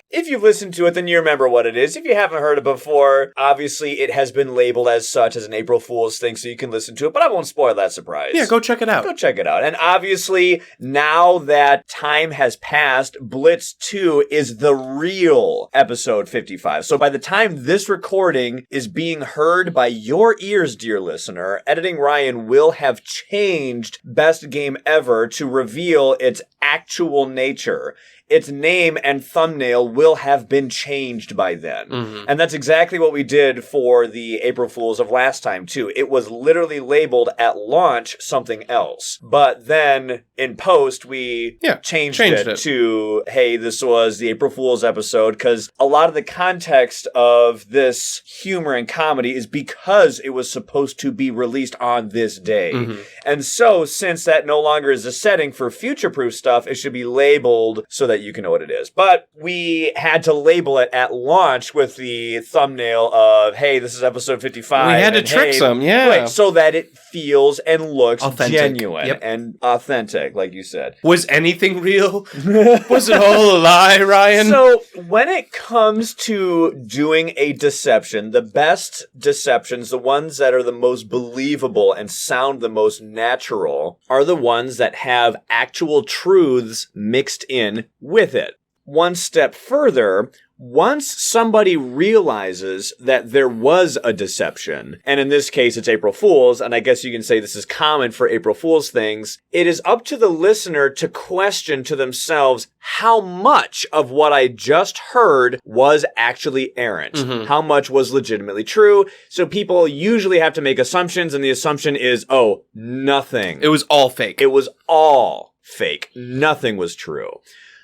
If you've listened to it, then you remember what it is. If you haven't heard it before, obviously, it has been labeled as such as an April Fool's thing, so you can listen to it, but I won't spoil that surprise. Yeah, go check it out. And obviously, now that time has passed, Blitz 2 is the real episode 55. So by the time this recording is being heard by your ears, dear listener, Editing Ryan will have changed Best Game Ever to reveal its actual nature. Its name and thumbnail will have been changed by then. Mm-hmm. And that's exactly what we did for the April Fools of last time, too. It was literally labeled at launch something else. But then, in post, we changed it to, hey, this was the April Fools episode, because a lot of the context of this humor and comedy is because it was supposed to be released on this day. Mm-hmm. And so, since that no longer is a setting for future-proof stuff, it should be labeled so that you can know what it is. But we had to label it at launch with the thumbnail of, hey, this is episode 55. We had to trick some, right, so that it feels and looks authentic. Genuine and authentic, like you said. Was anything real? Was it all a lie, Ryan? So when it comes to doing a deception, the best deceptions, the ones that are the most believable and sound the most natural, are the ones that have actual truths mixed in with it. One step further, once somebody realizes that there was a deception, and in this case it's April Fool's, and I guess you can say this is common for April Fool's things, it is up to the listener to question to themselves how much of what I just heard was actually errant. Mm-hmm. How much was legitimately true. So people usually have to make assumptions, and the assumption is, nothing. It was all fake. It was all fake. Nothing was true.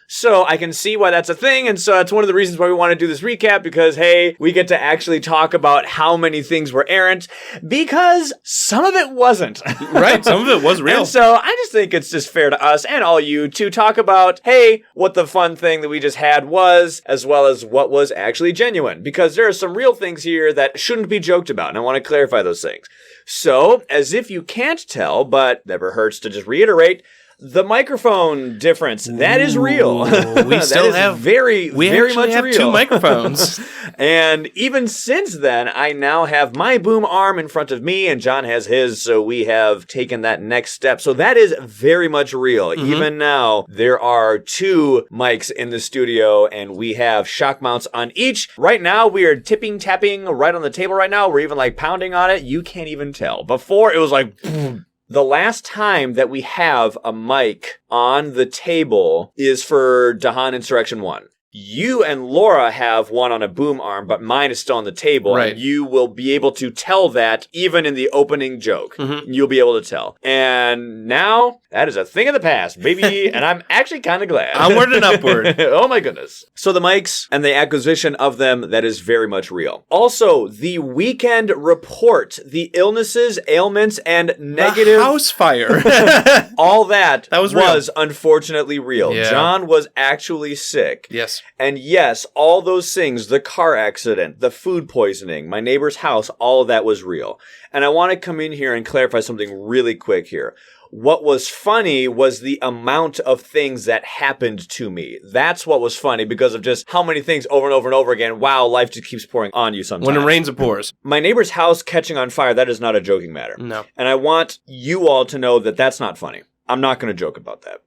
So I can see why that's a thing, and so that's one of the reasons why we want to do this recap, because, hey, we get to actually talk about how many things were errant, because some of it wasn't. Right, some of it was real. And so I just think it's just fair to us and all you to talk about, hey, what the fun thing that we just had was, as well as what was actually genuine, because there are some real things here that shouldn't be joked about, and I want to clarify those things. So, as if you can't tell, but never hurts to just reiterate, the microphone difference, that is real. We still have very much have real. 2 microphones. And even since then, I now have my boom arm in front of me, and John has his, so we have taken that next step. So that is very much real. Mm-hmm. Even now, there are 2 mics in the studio, and we have shock mounts on each. Right now, we are tapping right on the table right now. We're even pounding on it. You can't even tell. Before, it was like... The last time that we have a mic on the table is for Dahan Insurrection 1. you and Laura have one on a boom arm, but mine is still on the table. Right. And you will be able to tell that even in the opening joke. Mm-hmm. You'll be able to tell. And now, that is a thing of the past, baby. And I'm actually kind of glad. Onward and upward. Oh my goodness. So the mics and the acquisition of them, that is very much real. Also, the weekend report, the illnesses, ailments, and negative... The house fire. all that was unfortunately real. Yeah. John was actually sick. Yes. And yes, all those things, the car accident, the food poisoning, my neighbor's house, all of that was real. And I want to come in here and clarify something really quick here. What was funny was the amount of things that happened to me. That's what was funny because of just how many things over and over and over again. Wow, life just keeps pouring on you sometimes. When it rains, it pours. My neighbor's house catching on fire, that is not a joking matter. No. And I want you all to know that that's not funny. I'm not going to joke about that.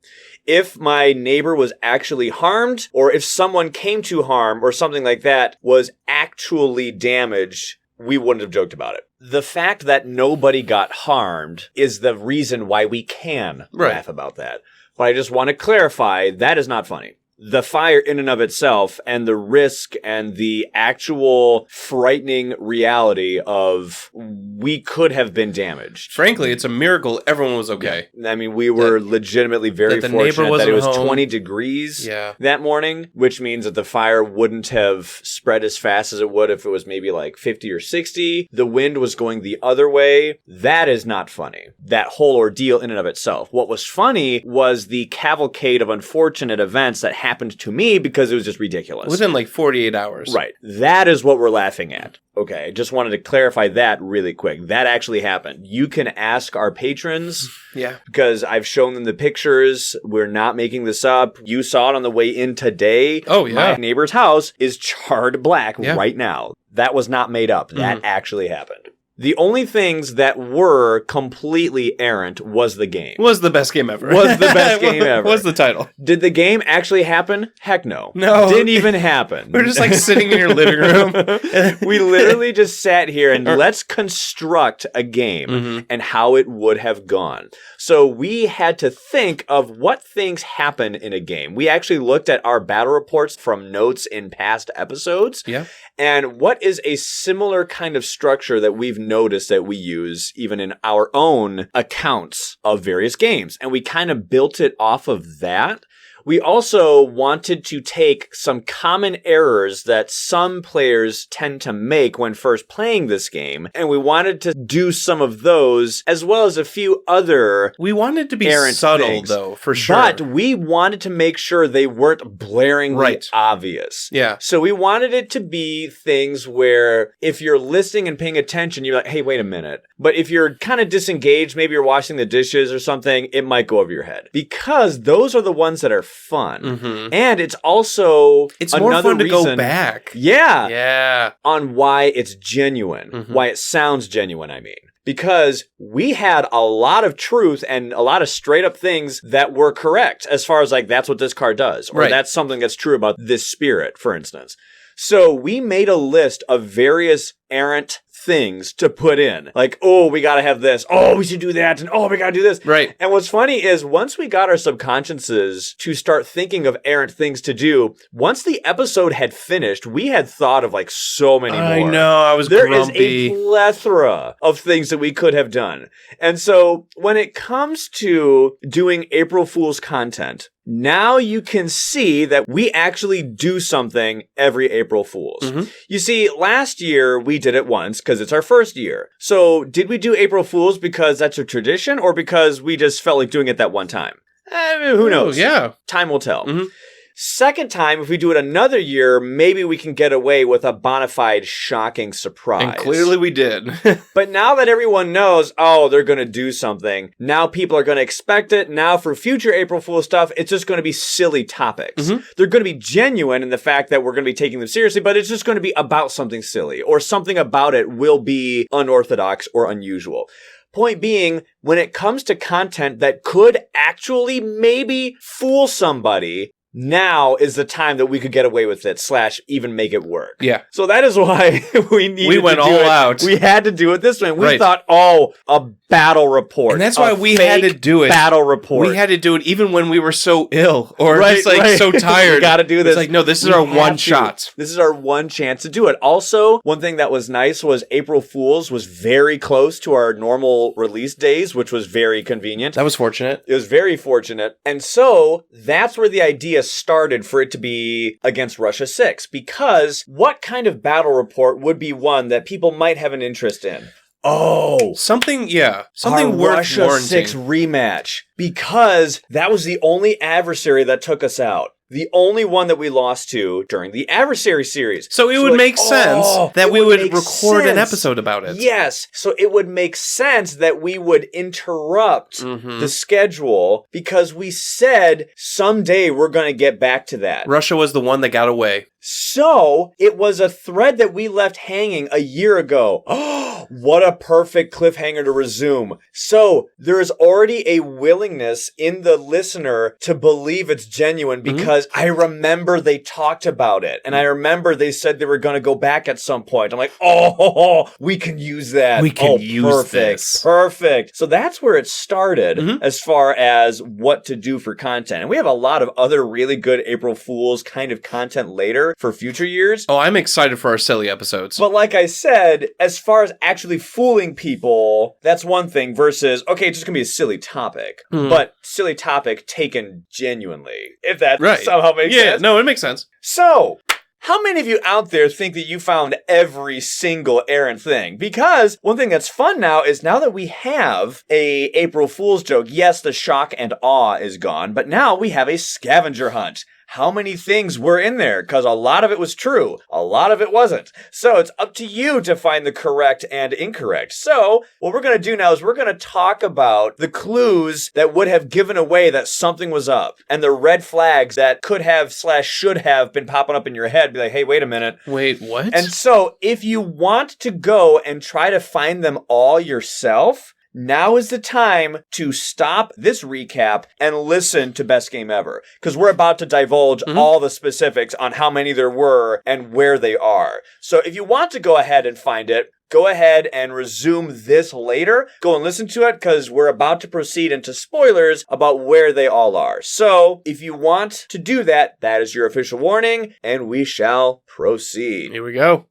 If my neighbor was actually harmed, or if someone came to harm, or something like that was actually damaged, we wouldn't have joked about it. The fact that nobody got harmed is the reason why we can laugh about that. But I just want to clarify, that is not funny. The fire in and of itself and the risk and the actual frightening reality of we could have been damaged. Frankly, it's a miracle everyone was okay. I mean, we were legitimately very fortunate that it was home. 20 degrees that morning, which means that the fire wouldn't have spread as fast as it would if it was maybe like 50 or 60. The wind was going the other way. That is not funny. That whole ordeal in and of itself. What was funny was the cavalcade of unfortunate events that happened to me because it was just ridiculous. Within like 48 hours. Right. That is what we're laughing at. Okay, just wanted to clarify that really quick. That actually happened. You can ask our patrons. Yeah. Because I've shown them the pictures. We're not making this up. You saw it on the way in today. Oh, yeah. My neighbor's house is charred black right now. That was not made up. That actually happened. The only things that were completely errant was the game. Was the best game ever. Was the best game ever. Was the title. Did the game actually happen? Heck no. No. Didn't even happen. We're just like sitting in your living room. We literally just sat here and let's construct a game and how it would have gone. So we had to think of what things happen in a game. We actually looked at our battle reports from notes in past episodes. Yeah. And what is a similar kind of structure that we've noticed that we use even in our own accounts of various games. And we kind of built it off of that. We also wanted to take some common errors that some players tend to make when first playing this game, and we wanted to do some of those, as well as a few other We wanted to be errant subtle, things. though, for sure. But we wanted to make sure they weren't blaringly obvious. Yeah. So we wanted it to be things where if you're listening and paying attention, you're like, hey, wait a minute. But if you're kind of disengaged, maybe you're washing the dishes or something, it might go over your head. Because those are the ones that are fun. And it's also more fun to reason, go back. Yeah. On why it's genuine. Why it sounds genuine, I mean. Because we had a lot of truth and a lot of straight up things that were correct as far as like, that's what this card does. Or that's something that's true about this spirit, for instance. So we made a list of various errant things to put in. Like, oh, we gotta have this. Oh, we should do that. And oh, we gotta do this. Right. And what's funny is once we got our subconsciouses to start thinking of errant things to do, once the episode had finished, we had thought of like so many more. I know, I was There grumpy. is a plethora of things that we could have done. And so when it comes to doing April Fool's content, now you can see that we actually do something every April Fool's. You see, last year we did it once because it's our first year. So did we do April Fool's because that's a tradition or because we just felt like doing it that one time? Who knows? Yeah. Time will tell. Second time, if we do it another year, maybe we can get away with a bona fide shocking surprise. And clearly we did. But now that everyone knows, oh, they're going to do something, now people are going to expect it. Now for future April Fool stuff, it's just going to be silly topics. They're going to be genuine in the fact that we're going to be taking them seriously, but it's just going to be about something silly or something about it will be unorthodox or unusual. Point being, when it comes to content that could actually maybe fool somebody, now is the time that we could get away with it / even make it work. Yeah. So that is why we went all out. We had to do it this way. We Right. thought, a battle report. And that's why we had to do it. Battle report. We had to do it even when we were so ill or Right, just like right. so tired. We gotta do this. It's like, no, this is We our have one to. shot. This is our one chance to do it. Also, one thing that was nice was April Fool's was very close to our normal release days, which was very convenient. That was fortunate. It was very fortunate. And so that's where the idea started for it to be against Russia 6. Because what kind of battle report would be one that people might have an interest in? Oh, Something our worth Russia warranting. 6 rematch. Because that was the only adversary that took us out. The only one that we lost to during the adversary series. So it would make sense that we would record an episode about it. Yes. So it would make sense that we would interrupt the schedule because we said someday we're going to get back to that. Russia was the one that got away. So it was a thread that we left hanging a year ago. Oh, what a perfect cliffhanger to resume. So there is already a willingness in the listener to believe it's genuine because I remember they talked about it. And I remember they said they were going to go back at some point. I'm like, we can use that. We can use perfect, this. Perfect. So that's where it started as far as what to do for content. And we have a lot of other really good April Fool's kind of content later for future years. Oh, I'm excited for our silly episodes. But like I said, as far as actually fooling people, that's one thing versus, okay, it's just going to be a silly topic. But silly topic taken genuinely. If that somehow makes sense. Yeah, no, it makes sense. So, how many of you out there think that you found every single errant thing? Because one thing that's fun now is now that we have a April Fool's joke, yes, the shock and awe is gone, but now we have a scavenger hunt. How many things were in there? Because a lot of it was true. A lot of it wasn't. So it's up to you to find the correct and incorrect. So what we're going to do now is we're going to talk about the clues that would have given away that something was up and the red flags that could have / should have been popping up in your head. Be like, hey, wait a minute. Wait, what? And so if you want to go and try to find them all yourself, now is the time to stop this recap and listen to Best Game Ever. Because we're about to divulge all the specifics on how many there were and where they are. So if you want to go ahead and find it, go ahead and resume this later. Go and listen to it because we're about to proceed into spoilers about where they all are. So if you want to do that, that is your official warning, and we shall proceed. Here we go.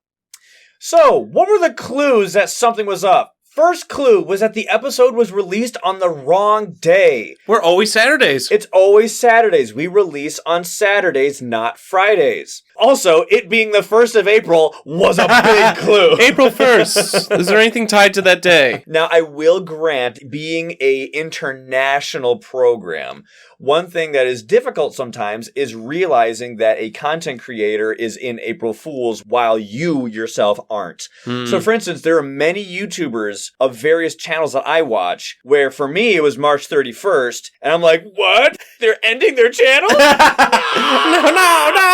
So, what were the clues that something was up? First clue was that the episode was released on the wrong day. We're always Saturdays. It's always Saturdays. We release on Saturdays, not Fridays. Also, it being the 1st of April was a big clue. April 1st. Is there anything tied to that day? Now, I will grant, being a international program, one thing that is difficult sometimes is realizing that a content creator is in April Fool's while you yourself aren't. So, for instance, there are many YouTubers of various channels that I watch where, for me, it was March 31st, and I'm like, what? They're ending their channel? No.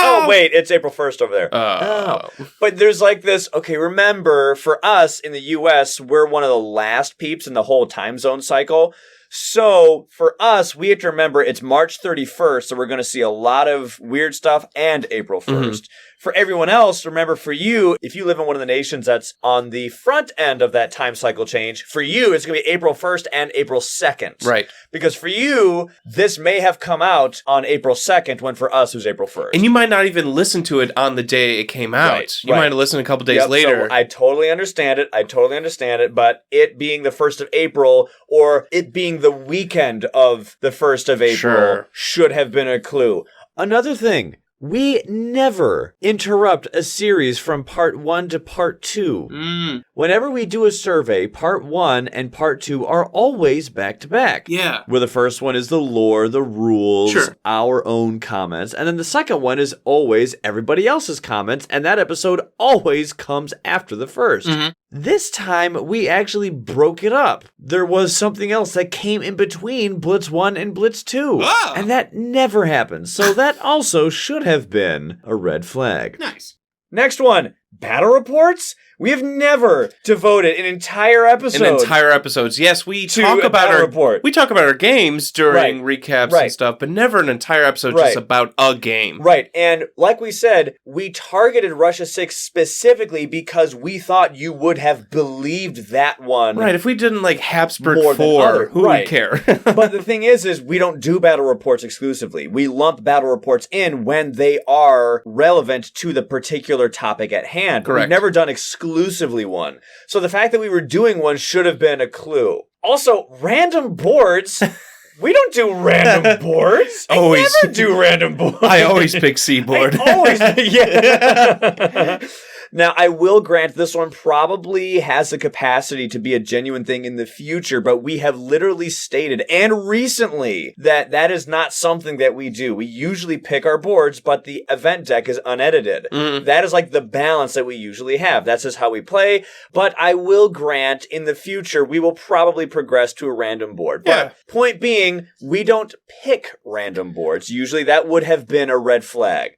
Oh, wait, it's April 1st over there. Oh. But there's like this, okay, remember, for us in the US, we're one of the last peeps in the whole time zone cycle. So for us, we have to remember it's March 31st, so we're going to see a lot of weird stuff and April 1st. For everyone else, remember for you, if you live in one of the nations that's on the front end of that time cycle change, for you, it's going to be April 1st and April 2nd. Right. Because for you, this may have come out on April 2nd, when for us, it was April 1st. And you might not even listen to it on the day it came out. Right, you might have listened a couple days later. So I totally understand it. But it being the 1st of April, or it being the weekend of the 1st of April, should have been a clue. Another thing. We never interrupt a series from part 1 to part 2. Whenever we do a survey, part 1 and part 2 are always back to back. Yeah. Where the first one is the lore, the rules, our own comments. And then the second one is always everybody else's comments. And that episode always comes after the first. This time, we actually broke it up. There was something else that came in between Blitz 1 and Blitz 2. Oh. And that never happened. So that also should have been a red flag. Nice. Next one. battle reports? We have never devoted an entire episode. Yes, we talk about our games during recaps and stuff, but never an entire episode just about a game. Right. And like we said, we targeted Russia 6 specifically because we thought you would have believed that one. Right. If we didn't like Hepsbok 4, who would care? But the thing is we don't do battle reports exclusively. We lump battle reports in when they are relevant to the particular topic at hand. Correct. We've never done exclusively one. So the fact that we were doing one should have been a clue. Also, random boards. We don't do random boards. I never do random boards. I always pick Seaboard. Yeah. Now, I will grant this one probably has the capacity to be a genuine thing in the future, but we have literally stated, and recently, that that is not something that we do. We usually pick our boards, but the event deck is unedited. That is like the balance that we usually have. That's just how we play, but I will grant in the future, we will probably progress to a random board. But point being, we don't pick random boards. Usually that would have been a red flag.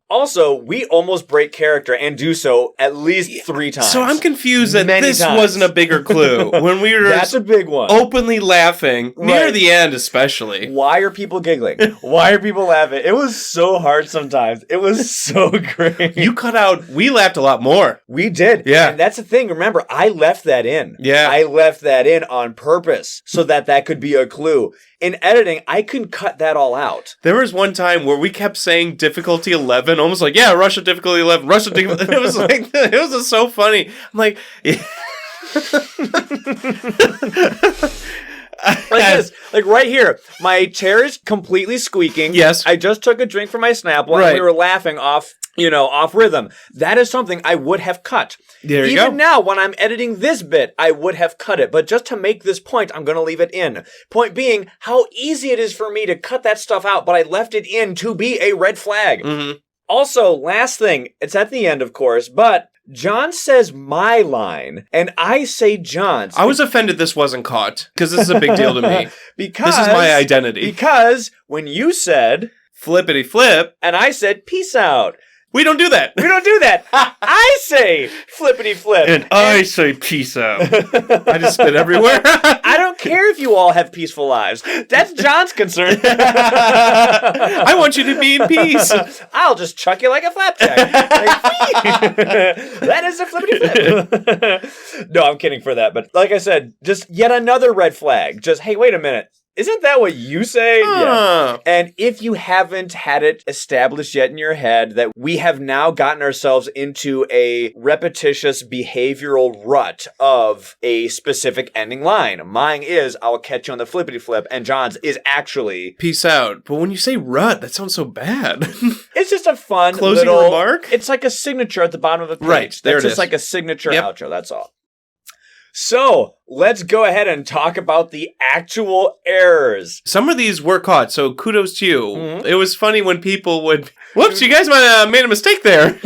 Also, we almost break character and do so at least 3 times. So I'm confused that this wasn't a bigger clue. When we were That's a big one. Openly laughing, near the end especially. Why are people giggling? Why are people laughing? It was so hard sometimes. It was so great. You cut out, we laughed a lot more. We did. Yeah. And that's the thing. Remember, I left that in. Yeah. I left that in on purpose so that could be a clue. In editing, I can cut that all out. There was one time where we kept saying difficulty 11, almost like, Russia difficulty 11, Russia difficulty. It was like, it was just so funny. I'm like, like this, like right here, my chair is completely squeaking. Yes. I just took a drink from my Snapple and we were laughing off rhythm. That is something I would have cut. There you go. Even now, when I'm editing this bit, I would have cut it. But just to make this point, I'm going to leave it in. Point being, how easy it is for me to cut that stuff out, but I left it in to be a red flag. Also, last thing, it's at the end, of course, but John says my line, and I say John's. I was offended this wasn't caught, because this is a big deal to me. Because this is my identity. Because when you said flippity flip, and I said peace out. We don't do that. We don't do that. I say flippity flip. And I say peace out. I just spit everywhere. I don't care if you all have peaceful lives. That's John's concern. I want you to be in peace. I'll just chuck you like a flapjack. That is a flippity flip. No, I'm kidding for that. But like I said, just yet another red flag. Just, hey, wait a minute. Isn't that what you say? Yeah. And if you haven't had it established yet in your head that we have now gotten ourselves into a repetitious behavioral rut of a specific ending line. Mine is, I'll catch you on the flippity flip, and John's is actually peace out. But when you say rut, that sounds so bad. It's just a fun closing remark? It's like a signature at the bottom of the page. Right, there it is. It's just like a signature outro, that's all. So, let's go ahead and talk about the actual errors. Some of these were caught, so kudos to you. It was funny when people would, whoops, you guys might have made a mistake there.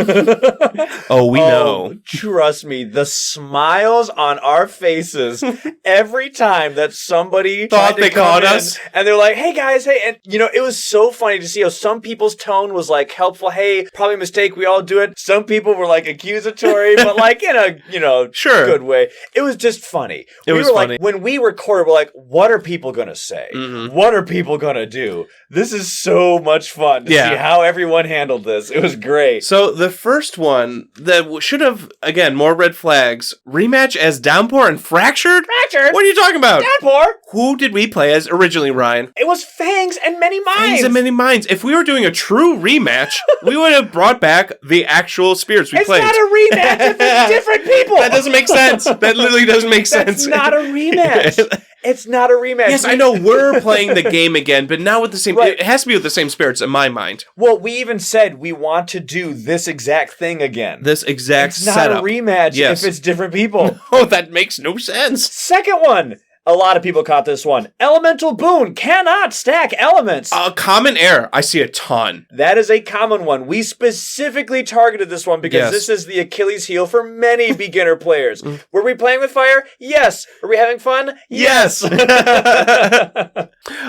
Oh, we know. Trust me, the smiles on our faces every time that somebody thought they caught us. And they're like, hey guys, hey. And, it was so funny to see how some people's tone was like helpful. Hey, probably a mistake. We all do it. Some people were like accusatory, but like in a, sure, good way. It was just funny. It was funny. Like, when we recorded, we're like, what are people going to say? What are people going to do? This is so much fun to see how everyone handled this. It was great. So the first one that should have, again, more red flags, rematch as Downpour and Fractured? Fractured? What are you talking about? Downpour? Who did we play as originally, Ryan? It was Fangs and Many Minds. Fangs and Many Minds. If we were doing a true rematch, we would have brought back the actual spirits we played. It's not a rematch if it's different people. That doesn't make sense. That literally doesn't make sense. That's not a rematch. It's not a rematch. Yes, I know we're playing the game again, but not with the same... Right. It has to be with the same spirits in my mind. Well, we even said we want to do this exact thing again. This exact setup. It's not a rematch if it's different people. Oh, that makes no sense. Second one. A lot of people caught this one. Elemental Boon cannot stack elements. Common error. I see a ton. That is a common one. We specifically targeted this one because this is the Achilles heel for many beginner players. Were we playing with fire? Yes. Were we having fun? Yes.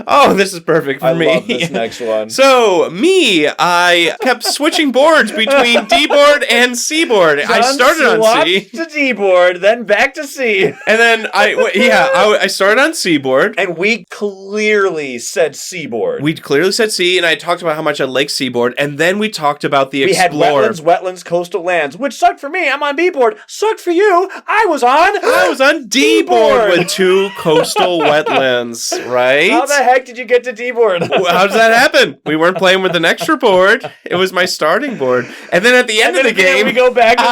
Oh, this is perfect for me. I love this next one. So, I kept switching boards between D board and C board. I started on C. to D board, then back to C. And then I started on C board. And we clearly said C board. We clearly said C, and I talked about how much I like C board, and then we talked about the Explorer. We had wetlands, coastal lands, which sucked for me. I'm on B board. Sucked for you. I was on D board with 2 coastal wetlands, right? How the heck did you get to D board? How does that happen? We weren't playing with an extra board. It was my starting board. And then at the end of the game, we go back to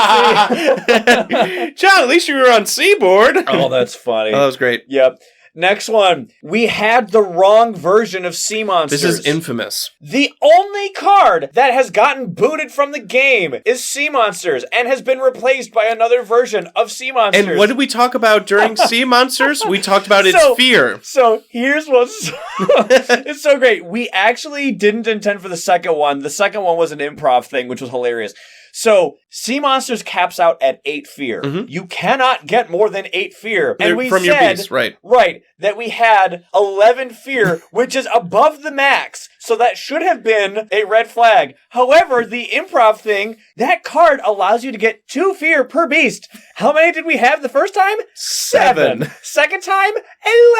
C. John, at least you were on C board. Oh, that's funny. Oh, that was great. Yep. Next one. We had the wrong version of Sea Monsters. This is infamous. The only card that has gotten booted from the game is Sea Monsters and has been replaced by another version of Sea Monsters. And what did we talk about during Sea Monsters? We talked about its fear. So here's what's it's so great. We actually didn't intend for the second one. The second one was an improv thing, which was hilarious. So, Sea Monsters caps out at 8 fear. You cannot get more than 8 fear. And we from said, your beast, right, that we had 11 fear, which is above the max. So that should have been a red flag. However, the improv thing, that card allows you to get 2 fear per beast. How many did we have the first time? 7. Second time?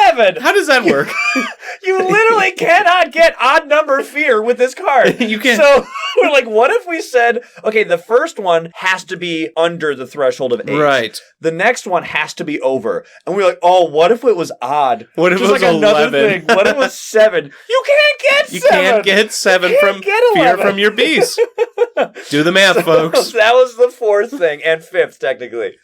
11. How does that work? You literally cannot get odd number fear with this card. You can't. So we're like, what if we said, okay, the first one has to be under the threshold of 8. Right. The next one has to be over. And we're like, oh, what if it was odd? What if it was 11? What if it was 7? You can't get 7. You can't get 7 from fear from your beast. Do the math, folks. That was the 4th thing, and 5th, technically.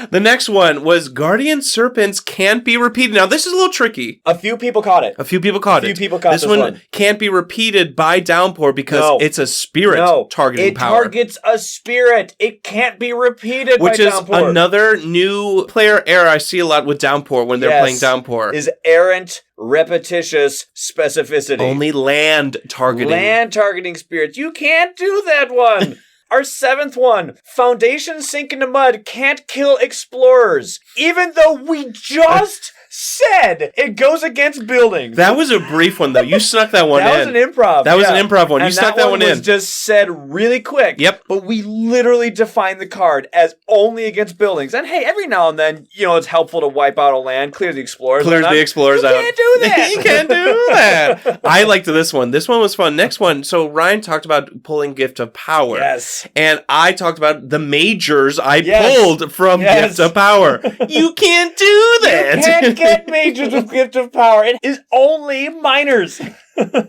The next one was Guardian Serpents can't be repeated. Now, this is a little tricky. A few people caught it. A few people caught this one. Can't be repeated by Downpour because it's a spirit targeting power. It targets a spirit. It can't be repeated by Downpour. Which is another new player error I see a lot with Downpour when they're playing Downpour. Is errant, repetitious specificity. Only land targeting. Land targeting spirits. You can't do that one. Our 7th one, Foundation Sink into Mud can't kill explorers. Even though we just said it goes against buildings. That was a brief one, though. You snuck that one in. That was an improv. That was an improv one. You snuck that one in. And that was just said really quick. Yep. But we literally defined the card as only against buildings. And hey, every now and then, it's helpful to wipe out a land, clear the explorers. Clears the explorers out. You can't do that. You can't do that. I liked this one. This one was fun. Next one. So Ryan talked about pulling Gift of Power. Yes. And I talked about the majors I pulled from Gift of Power. You can't do that. You can't get majors with Gift of Power. It is only minors.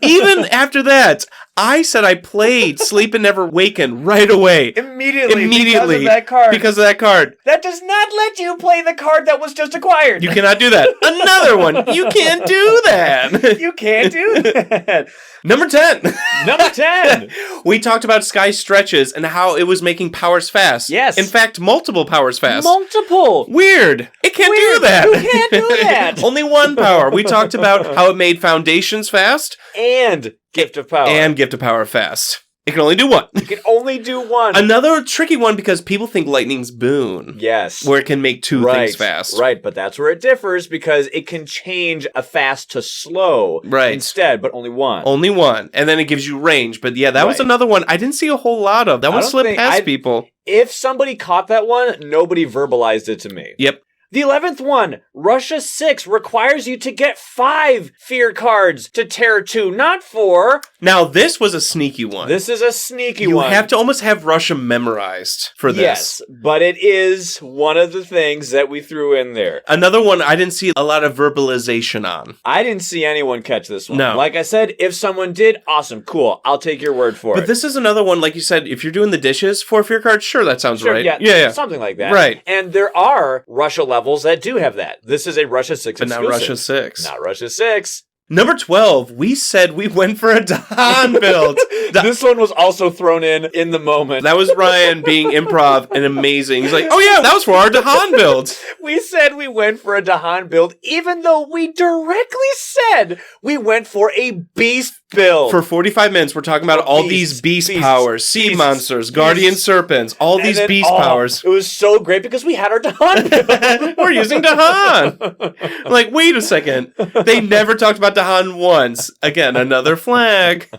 Even after that, I said I played Sleep and Never Waken right away. Immediately. Because of that card. Because of that card. That does not let you play the card that was just acquired. You cannot do that. Another one. You can't do that. You can't do that. Number 10. Number 10. We talked about Sky Stretches and how it was making powers fast. Yes. In fact, multiple powers fast. Multiple. Weird. It can't do that. You can't do that. Only one power. We talked about how it made foundations fast. And Gift of Power. And Gift of Power fast. It can only do one. You can only do one. Another tricky one because people think Lightning's Boon. Yes. Where it can make 2 things fast. Right, but that's where it differs because it can change a fast to slow instead, but only one. Only one. And then it gives you range. But yeah, that was another one I didn't see a whole lot of. That one slipped past people. If somebody caught that one, nobody verbalized it to me. Yep. The 11th one, Russia 6, requires you to get 5 fear cards to Terror 2, not 4. Now, this was a sneaky one. This is a sneaky one. You have to almost have Russia memorized for this. Yes, but it is one of the things that we threw in there. Another one I didn't see a lot of verbalization on. I didn't see anyone catch this one. No. Like I said, if someone did, awesome, cool. I'll take your word for it. But this is another one, like you said, if you're doing the dishes, 4 fear cards, sure, that sounds right. Yeah, something like that. Right. And there are Russia levels that do have that. This is a Russia 6 but exclusive. not Russia 6. Not Russia 6. Number 12, we said we went for a Dahan build. This one was also thrown in the moment. That was Ryan being improv and amazing. He's like, oh yeah, that was for our Dahan build. We said we went for a Dahan build, even though we directly said we went for a beast build. For 45 minutes, we're talking about all these beast powers, sea monsters, guardian serpents, all these beast powers. It was so great because we had our Dahan build. We're using Dahan. Like, wait a second. They never talked about Dahan once. Again, another flag.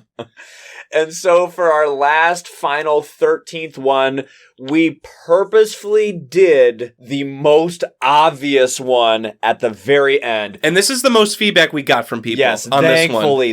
And so for our last final 13th one, we purposefully did the most obvious one at the very end. And this is the most feedback we got from people on this one.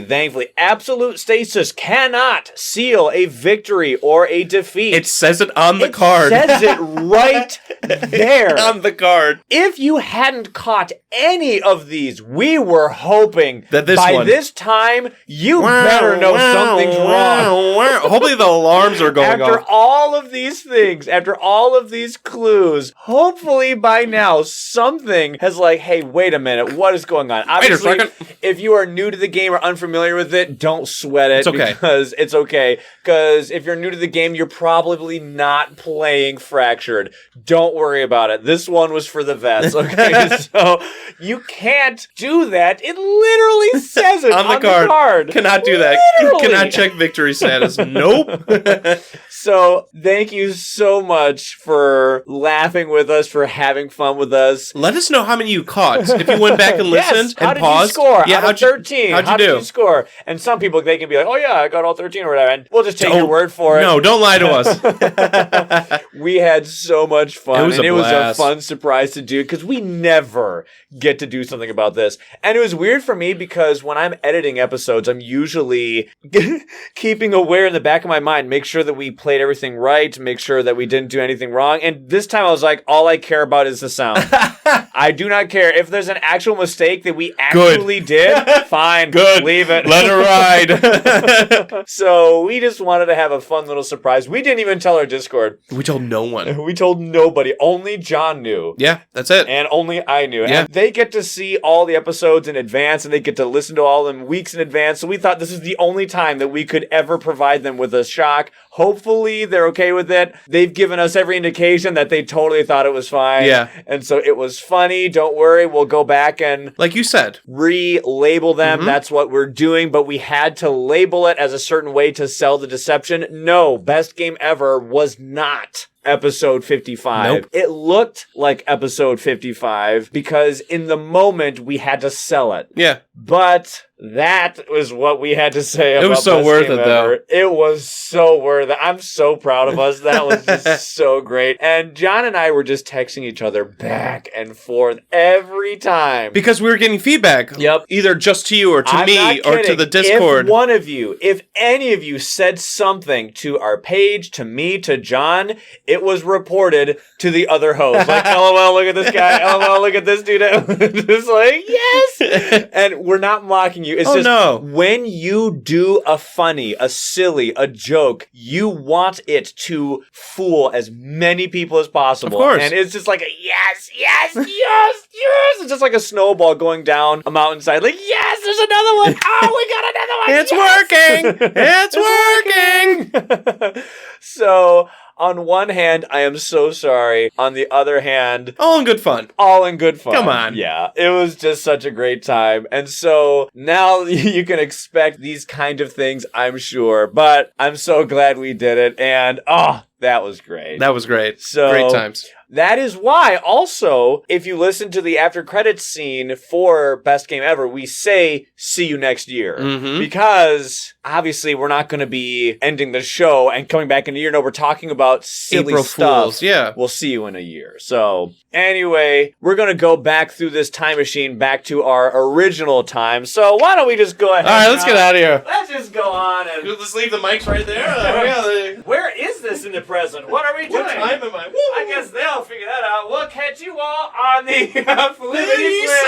Thankfully. Absolute stasis cannot seal a victory or a defeat. It says it on the card. It says it right there. On the card. If you hadn't caught any of these, we were hoping that by this time, you better know something's wrong. Hopefully the alarms are going off. After all of these things, after all of these clues, hopefully by now something has like, hey, wait a minute, what is going on? Obviously, wait a second. If you are new to the game or unfamiliar with it, don't sweat it. It's okay. Because it's okay. Because if you're new to the game, you're probably not playing Fractured. Don't worry about it. This one was for the vets, okay? So you can't do that. It literally says it on the card. Cannot do that. Literally. Cannot check victory status. Nope. So thank you so much for laughing with us, for having fun with us. Let us know how many you caught. If you went back and listened and paused. How did you score? Out of 13. How'd you do? How did you score? And some people, they can be like, oh yeah, I got all 13 or whatever. And we'll just take your word for it. No, don't lie to us. We had so much fun. It was a fun surprise to do because we never get to do something about this. And it was weird for me because when I'm editing episodes, I'm usually keeping aware in the back of my mind, make sure that we played everything right, make sure that we didn't do anything wrong. And this time I was like, all I care about is the sound. I do not care. If there's an actual mistake that we actually did, fine. Good. Leave it. Let it ride. So we just wanted to have a fun little surprise. We didn't even tell our Discord. We told no one. We told nobody. Only John knew. Yeah, that's it. And only I knew. Yeah. And they get to see all the episodes in advance, and they get to listen to all of them weeks in advance. So we thought this is the only time that we could ever provide them with a shock. Hopefully they're okay with it. They've given us every indication that they totally thought it was fine. Yeah. And so it was funny. Don't worry. We'll go back and, like you said, relabel them. Mm-hmm. That's what we're doing. But we had to label it as a certain way to sell the deception. No, Best Game Ever was not episode 55. Nope. It looked like episode 55 because in the moment we had to sell it. Yeah. But that was what we had to say about it was so Best worth Game it, Ever. though. It was so worth it. I'm so proud of us. That was just so great. And John and I were just texting each other back and forth every time. Because we were getting feedback. Yep. Either just to you or to me or to the Discord. If one of you, if any of you said something to our page, to me, to John, it was reported to the other host. Like, LOL, look at this guy. LOL, look at this dude. Just like, yes. And we're not mocking you. It's when you do a funny, a silly, a joke, you want it to fool as many people as possible. Of course. And it's just like a yes. It's just like a snowball going down a mountainside. Like, yes, there's another one. Oh, we got another one. It's working. So, on one hand, I am so sorry. On the other hand, all in good fun. Come on. Yeah, it was just such a great time. And so now you can expect these kind of things, I'm sure. But I'm so glad we did it. And, that was great. That was great. So, great times. That is why, also, if you listen to the after credits scene for Best Game Ever, we say, see you next year. Mm-hmm. Because, obviously, we're not going to be ending the show and coming back in a year. No, we're talking about silly April stuff. Fools, yeah. We'll see you in a year. So, anyway, we're going to go back through this time machine back to our original time. So, why don't we just go ahead? All right, let's get out of here. Let's just go on and... Let's leave the mics right there. Where is this in the present? What are we doing? What time am I? Woo! I guess they'll figure that out. We'll catch you all on the Fluidity Slip.